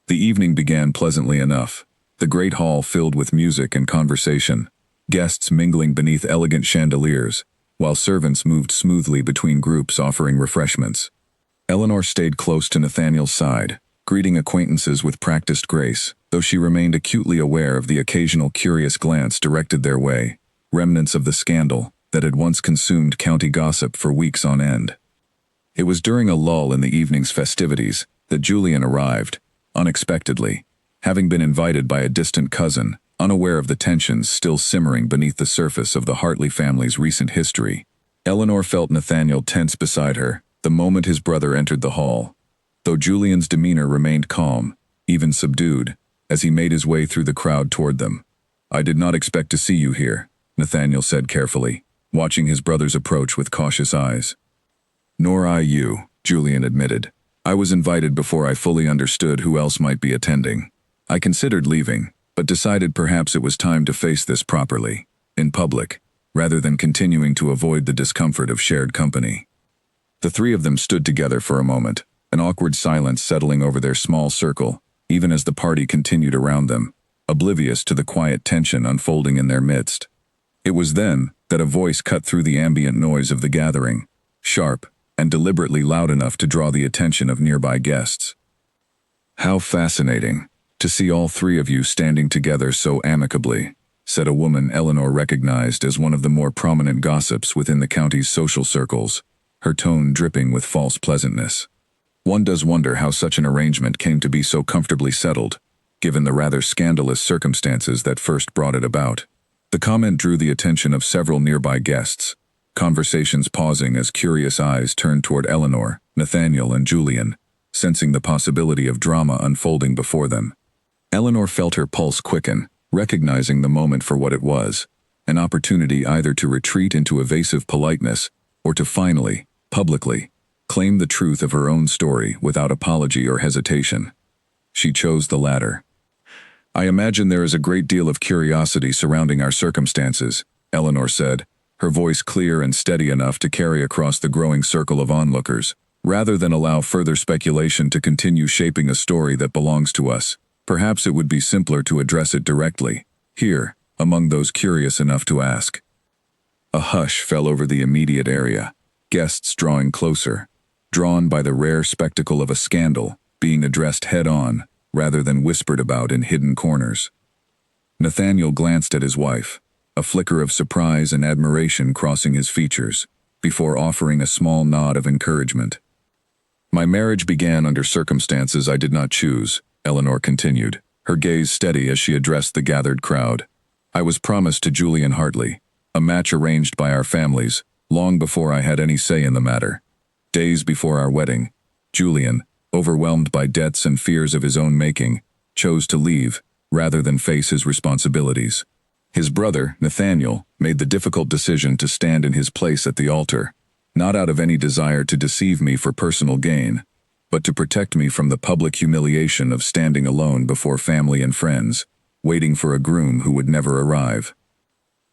The evening began pleasantly enough, the great hall filled with music and conversation, guests mingling beneath elegant chandeliers, while servants moved smoothly between groups offering refreshments. Eleanor stayed close to Nathaniel's side, greeting acquaintances with practiced grace, though she remained acutely aware of the occasional curious glance directed their way, remnants of the scandal that had once consumed county gossip for weeks on end. It was during a lull in the evening's festivities that Julian arrived, unexpectedly, having been invited by a distant cousin, unaware of the tensions still simmering beneath the surface of the Hartley family's recent history. Eleanor felt Nathaniel tense beside her the moment his brother entered the hall, though Julian's demeanor remained calm, even subdued, as he made his way through the crowd toward them. "I did not expect to see you here," Nathaniel said carefully, watching his brother's approach with cautious eyes. "Nor I you," Julian admitted. "I was invited before I fully understood who else might be attending. I considered leaving, but decided perhaps it was time to face this properly, in public, rather than continuing to avoid the discomfort of shared company." The three of them stood together for a moment, an awkward silence settling over their small circle, even as the party continued around them, oblivious to the quiet tension unfolding in their midst. It was then that a voice cut through the ambient noise of the gathering, sharp and deliberately loud enough to draw the attention of nearby guests. "How fascinating, to see all three of you standing together so amicably," said a woman Eleanor recognized as one of the more prominent gossips within the county's social circles, her tone dripping with false pleasantness. One does wonder how such an arrangement came to be so comfortably settled, given the rather scandalous circumstances that first brought it about. The comment drew the attention of several nearby guests, conversations pausing as curious eyes turned toward Eleanor, Nathaniel, and Julian, sensing the possibility of drama unfolding before them. Eleanor felt her pulse quicken, recognizing the moment for what it was, an opportunity either to retreat into evasive politeness or to finally, publicly, claim the truth of her own story without apology or hesitation. She chose the latter. "I imagine there is a great deal of curiosity surrounding our circumstances," Eleanor said, her voice clear and steady enough to carry across the growing circle of onlookers. "Rather than allow further speculation to continue shaping a story that belongs to us, perhaps it would be simpler to address it directly, here, among those curious enough to ask." A hush fell over the immediate area, guests drawing closer, drawn by the rare spectacle of a scandal being addressed head-on rather than whispered about in hidden corners. Nathaniel glanced at his wife, a flicker of surprise and admiration crossing his features, before offering a small nod of encouragement. "My marriage began under circumstances I did not choose," Eleanor continued, her gaze steady as she addressed the gathered crowd. "I was promised to Julian Hartley, a match arranged by our families, long before I had any say in the matter. Days before our wedding, Julian, overwhelmed by debts and fears of his own making, chose to leave, rather than face his responsibilities. His brother, Nathaniel, made the difficult decision to stand in his place at the altar, not out of any desire to deceive me for personal gain, but to protect me from the public humiliation of standing alone before family and friends, waiting for a groom who would never arrive."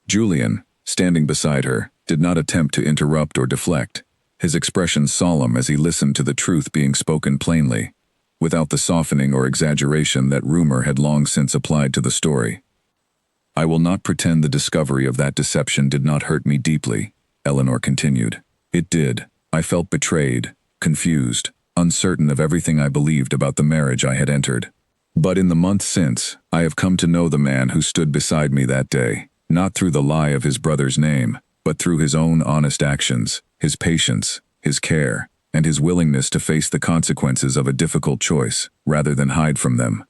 Julian, standing beside her, did not attempt to interrupt or deflect, his expression solemn as he listened to the truth being spoken plainly, without the softening or exaggeration that rumor had long since applied to the story. "I will not pretend the discovery of that deception did not hurt me deeply," Eleanor continued. "It did. I felt betrayed, confused, uncertain of everything I believed about the marriage I had entered. But in the months since, I have come to know the man who stood beside me that day, not through the lie of his brother's name, but through his own honest actions, his patience, his care, and his willingness to face the consequences of a difficult choice, rather than hide from them."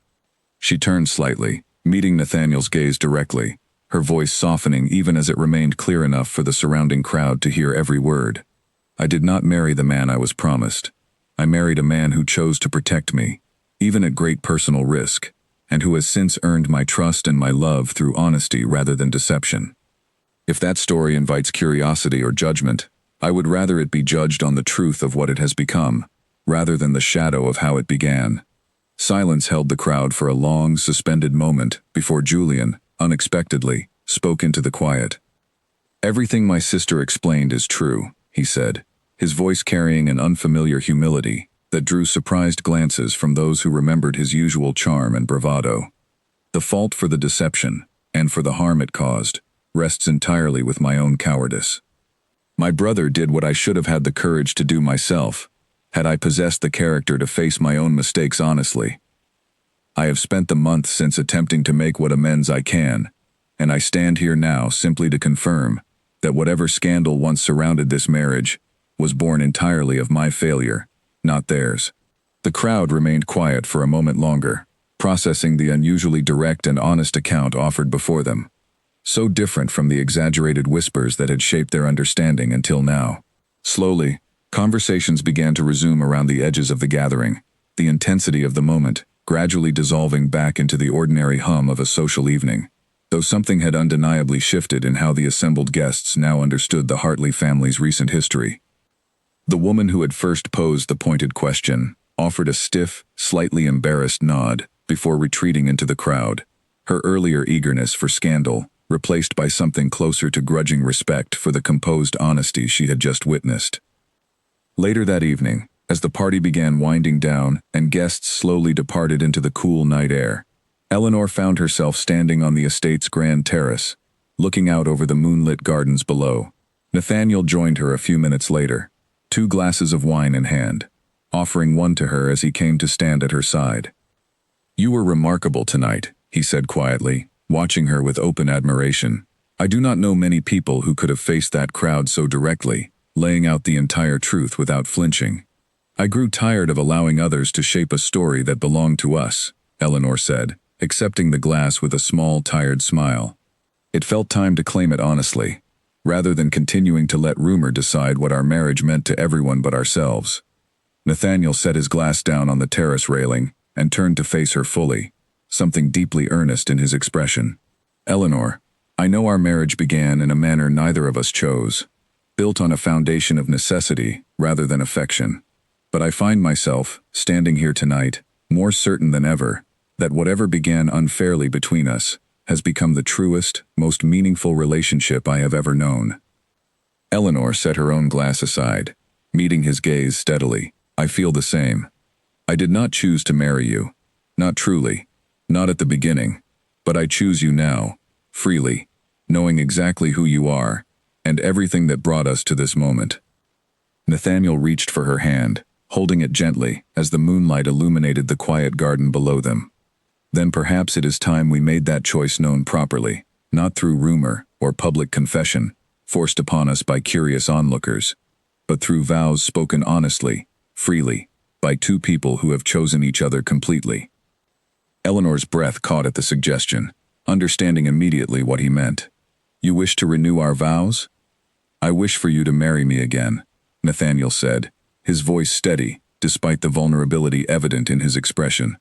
She turned slightly, meeting Nathaniel's gaze directly, her voice softening even as it remained clear enough for the surrounding crowd to hear every word. "I did not marry the man I was promised. I married a man who chose to protect me, even at great personal risk, and who has since earned my trust and my love through honesty rather than deception. If that story invites curiosity or judgment, I would rather it be judged on the truth of what it has become, rather than the shadow of how it began." Silence held the crowd for a long, suspended moment before Julian, unexpectedly, spoke into the quiet. "Everything my sister explained is true," he said, his voice carrying an unfamiliar humility that drew surprised glances from those who remembered his usual charm and bravado. "The fault for the deception, and for the harm it caused, rests entirely with my own cowardice. My brother did what I should have had the courage to do myself, had I possessed the character to face my own mistakes honestly. I have spent the months since attempting to make what amends I can, and I stand here now simply to confirm that whatever scandal once surrounded this marriage was born entirely of my failure, not theirs." The crowd remained quiet for a moment longer, processing the unusually direct and honest account offered before them, so different from the exaggerated whispers that had shaped their understanding until now. Slowly, conversations began to resume around the edges of the gathering, the intensity of the moment gradually dissolving back into the ordinary hum of a social evening. though something had undeniably shifted in how the assembled guests now understood the Hartley family's recent history. The woman who had first posed the pointed question offered a stiff, slightly embarrassed nod before retreating into the crowd, her earlier eagerness for scandal replaced by something closer to grudging respect for the composed honesty she had just witnessed. Later that evening, as the party began winding down and guests slowly departed into the cool night air, Eleanor found herself standing on the estate's grand terrace, looking out over the moonlit gardens below. Nathaniel joined her a few minutes later, 2 glasses of wine in hand, offering one to her as he came to stand at her side. "You were remarkable tonight," he said quietly, watching her with open admiration. "I do not know many people who could have faced that crowd so directly, laying out the entire truth without flinching." "I grew tired of allowing others to shape a story that belonged to us," Eleanor said, accepting the glass with a small, tired smile. "It felt time to claim it honestly, rather than continuing to let rumor decide what our marriage meant to everyone but ourselves." Nathaniel set his glass down on the terrace railing and turned to face her fully, something deeply earnest in his expression. "Eleanor, I know our marriage began in a manner neither of us chose, built on a foundation of necessity rather than affection. But I find myself, standing here tonight, more certain than ever that whatever began unfairly between us has become the truest, most meaningful relationship I have ever known." Eleanor set her own glass aside, meeting his gaze steadily. "I feel the same. I did not choose to marry you. Not truly. Not at the beginning. But I choose you now, freely, knowing exactly who you are, and everything that brought us to this moment." Nathaniel reached for her hand, holding it gently as the moonlight illuminated the quiet garden below them. "Then perhaps it is time we made that choice known properly, not through rumor or public confession, forced upon us by curious onlookers, but through vows spoken honestly, freely, by 2 people who have chosen each other completely." Eleanor's breath caught at the suggestion, understanding immediately what he meant. "You wish to renew our vows?" "I wish for you to marry me again," Nathaniel said, his voice steady, despite the vulnerability evident in his expression.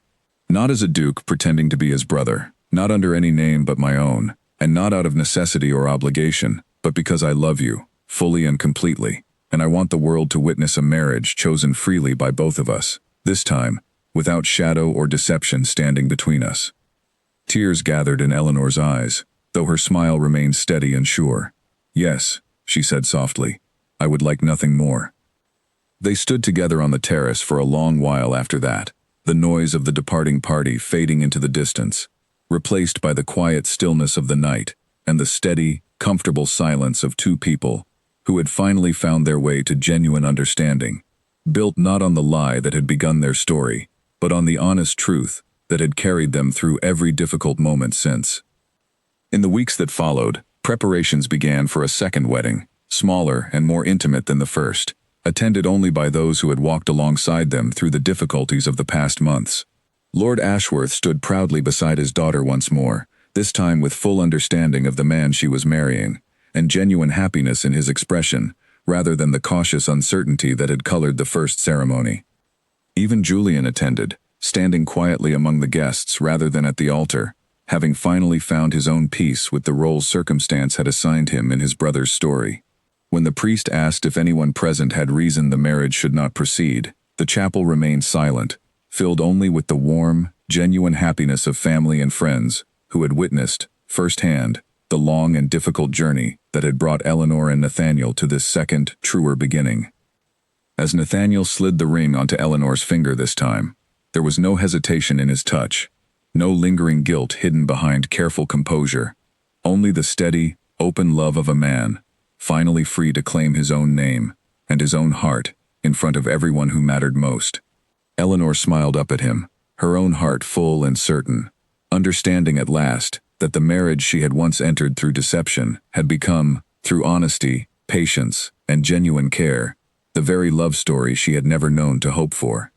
"Not as a duke pretending to be his brother, not under any name but my own, and not out of necessity or obligation, but because I love you, fully and completely, and I want the world to witness a marriage chosen freely by both of us, this time, without shadow or deception standing between us." Tears gathered in Eleanor's eyes, though her smile remained steady and sure. "Yes," she said softly, "I would like nothing more." They stood together on the terrace for a long while after that, the noise of the departing party fading into the distance, replaced by the quiet stillness of the night and the steady, comfortable silence of 2 people who had finally found their way to genuine understanding, built not on the lie that had begun their story, but on the honest truth that had carried them through every difficult moment since. In the weeks that followed, preparations began for a second wedding, smaller and more intimate than the first, attended only by those who had walked alongside them through the difficulties of the past months. Lord Ashworth stood proudly beside his daughter once more, this time with full understanding of the man she was marrying, and genuine happiness in his expression, rather than the cautious uncertainty that had colored the first ceremony. Even Julian attended, standing quietly among the guests rather than at the altar, having finally found his own peace with the role circumstance had assigned him in his brother's story. When the priest asked if anyone present had reason the marriage should not proceed, the chapel remained silent, filled only with the warm, genuine happiness of family and friends who had witnessed, firsthand, the long and difficult journey that had brought Eleanor and Nathaniel to this second, truer beginning. As Nathaniel slid the ring onto Eleanor's finger this time, there was no hesitation in his touch, no lingering guilt hidden behind careful composure, only the steady, open love of a man, finally free to claim his own name and his own heart in front of everyone who mattered most. Eleanor smiled up at him, her own heart full and certain, understanding at last that the marriage she had once entered through deception had become, through honesty, patience, and genuine care, the very love story she had never known to hope for.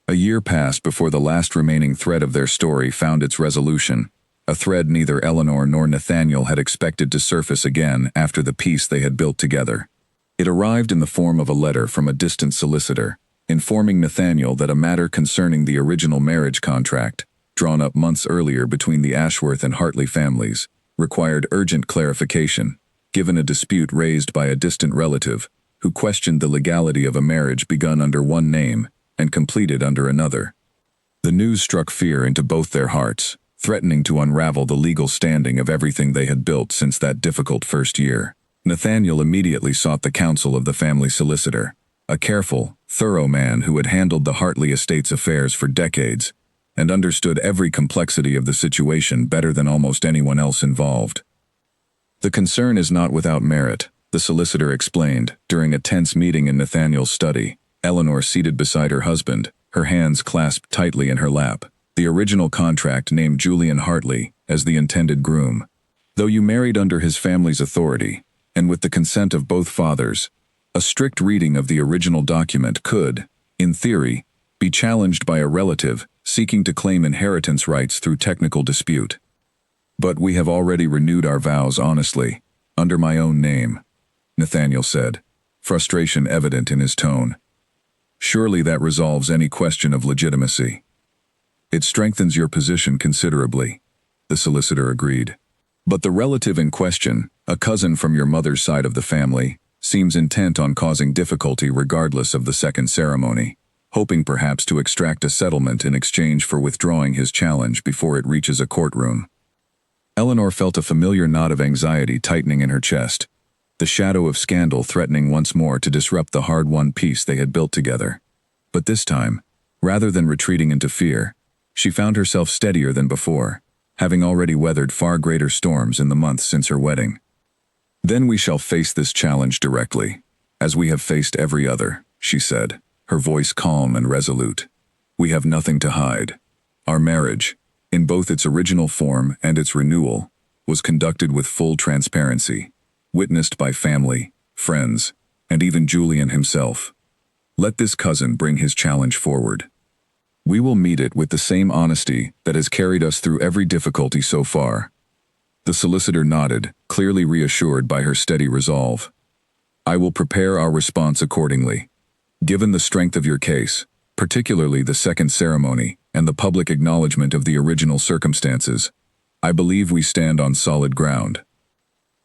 A year passed before the last remaining thread of their story found its resolution, a thread neither Eleanor nor Nathaniel had expected to surface again after the peace they had built together. It arrived in the form of a letter from a distant solicitor, informing Nathaniel that a matter concerning the original marriage contract drawn up months earlier between the Ashworth and Hartley families, required urgent clarification, given a dispute raised by a distant relative who questioned the legality of a marriage begun under one name and completed under another. The news struck fear into both their hearts, threatening to unravel the legal standing of everything they had built since that difficult first year. Nathaniel immediately sought the counsel of the family solicitor, a careful, thorough man who had handled the Hartley estate's affairs for decades and understood every complexity of the situation better than almost anyone else involved. "The concern is not without merit," the solicitor explained during a tense meeting in Nathaniel's study, Eleanor seated beside her husband, her hands clasped tightly in her lap. The original contract named Julian Hartley as the intended groom. Though you married under his family's authority, and with the consent of both fathers, a strict reading of the original document could, in theory, be challenged by a relative seeking to claim inheritance rights through technical dispute. "But we have already renewed our vows honestly, under my own name," Nathaniel said, frustration evident in his tone. "Surely that resolves any question of legitimacy." "It strengthens your position considerably," the solicitor agreed. "But the relative in question, a cousin from your mother's side of the family, seems intent on causing difficulty regardless of the second ceremony, hoping perhaps to extract a settlement in exchange for withdrawing his challenge before it reaches a courtroom." Eleanor felt a familiar knot of anxiety tightening in her chest, the shadow of scandal threatening once more to disrupt the hard-won peace they had built together. But this time, rather than retreating into fear, she found herself steadier than before, having already weathered far greater storms in the months since her wedding. "Then we shall face this challenge directly, as we have faced every other," she said, her voice calm and resolute. "We have nothing to hide. Our marriage, in both its original form and its renewal, was conducted with full transparency, witnessed by family, friends, and even Julian himself. Let this cousin bring his challenge forward. We will meet it with the same honesty that has carried us through every difficulty so far." The solicitor nodded, clearly reassured by her steady resolve. "I will prepare our response accordingly. Given the strength of your case, particularly the second ceremony and the public acknowledgement of the original circumstances, I believe we stand on solid ground."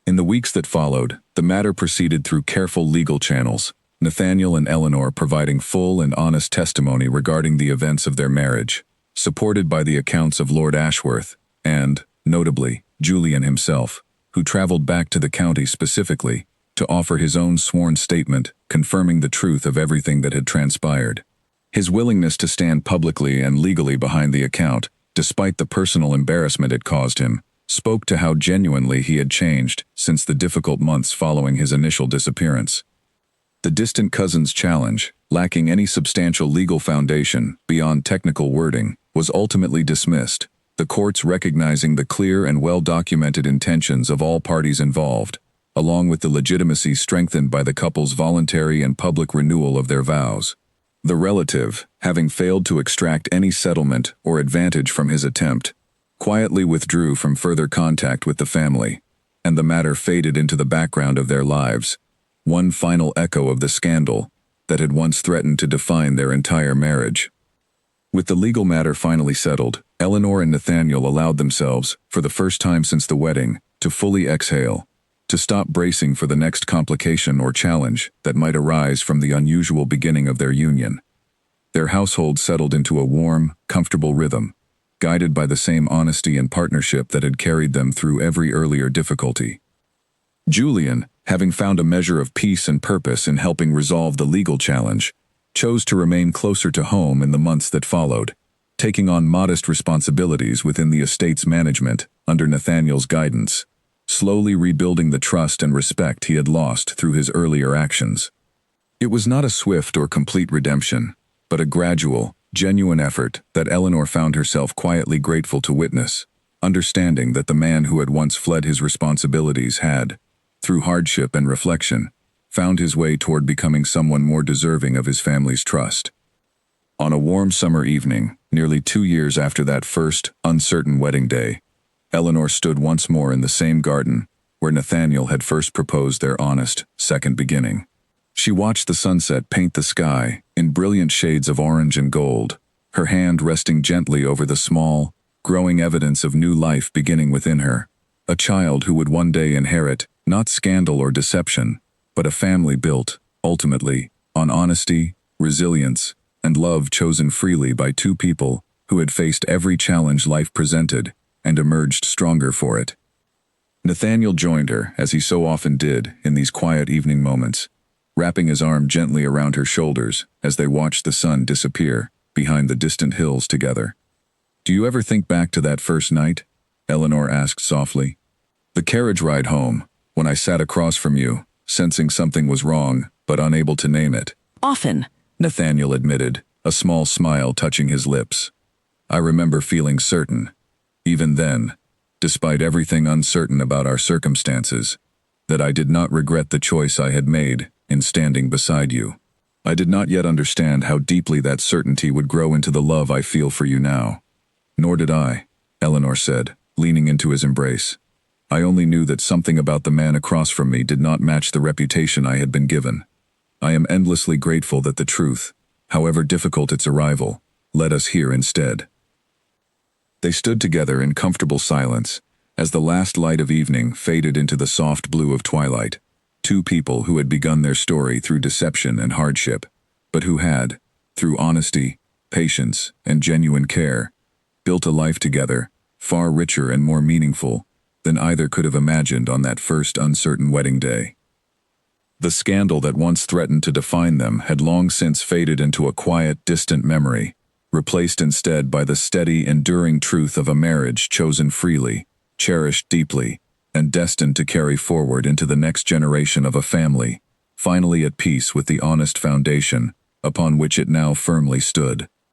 In the weeks that followed, the matter proceeded through careful legal channels, Nathaniel and Eleanor providing full and honest testimony regarding the events of their marriage, supported by the accounts of Lord Ashworth and, notably, Julian himself, who traveled back to the county specifically to offer his own sworn statement confirming the truth of everything that had transpired. His willingness to stand publicly and legally behind the account, despite the personal embarrassment it caused him, spoke to how genuinely he had changed since the difficult months following his initial disappearance. The distant cousin's challenge, lacking any substantial legal foundation beyond technical wording, was ultimately dismissed, the courts recognizing the clear and well-documented intentions of all parties involved, along with the legitimacy strengthened by the couple's voluntary and public renewal of their vows. The relative, having failed to extract any settlement or advantage from his attempt, quietly withdrew from further contact with the family, and the matter faded into the background of their lives, one final echo of the scandal that had once threatened to define their entire marriage. With the legal matter finally settled, Eleanor and Nathaniel allowed themselves, for the first time since the wedding, to fully exhale, to stop bracing for the next complication or challenge that might arise from the unusual beginning of their union. Their household settled into a warm, comfortable rhythm, guided by the same honesty and partnership that had carried them through every earlier difficulty. Julian, having found a measure of peace and purpose in helping resolve the legal challenge, chose to remain closer to home in the months that followed, taking on modest responsibilities within the estate's management under Nathaniel's guidance, slowly rebuilding the trust and respect he had lost through his earlier actions. It was not a swift or complete redemption, but a gradual, genuine effort that Eleanor found herself quietly grateful to witness, understanding that the man who had once fled his responsibilities had, through hardship and reflection, found his way toward becoming someone more deserving of his family's trust. On a warm summer evening, nearly 2 years after that first, uncertain wedding day, Eleanor stood once more in the same garden where Nathaniel had first proposed their honest, second beginning. She watched the sunset paint the sky in brilliant shades of orange and gold, her hand resting gently over the small, growing evidence of new life beginning within her. A child who would one day inherit, not scandal or deception, but a family built, ultimately, on honesty, resilience, and love chosen freely by two people who had faced every challenge life presented and emerged stronger for it. Nathaniel joined her, as he so often did, in these quiet evening moments, wrapping his arm gently around her shoulders as they watched the sun disappear behind the distant hills together. "Do you ever think back to that first night?" Eleanor asked softly. "The carriage ride home, when I sat across from you, sensing something was wrong, but unable to name it." Often. Nathaniel admitted, a small smile touching his lips. "I remember feeling certain, even then, despite everything uncertain about our circumstances, that I did not regret the choice I had made in standing beside you. I did not yet understand how deeply that certainty would grow into the love I feel for you now." "Nor did I," Eleanor said, leaning into his embrace. "I only knew that something about the man across from me did not match the reputation I had been given. I am endlessly grateful that the truth, however difficult its arrival, led us here instead." They stood together in comfortable silence as the last light of evening faded into the soft blue of twilight. Two people who had begun their story through deception and hardship, but who had, through honesty, patience, and genuine care, built a life together far richer and more meaningful than either could have imagined on that first uncertain wedding day. The scandal that once threatened to define them had long since faded into a quiet, distant memory, replaced instead by the steady, enduring truth of a marriage chosen freely, cherished deeply, and destined to carry forward into the next generation of a family, finally at peace with the honest foundation upon which it now firmly stood.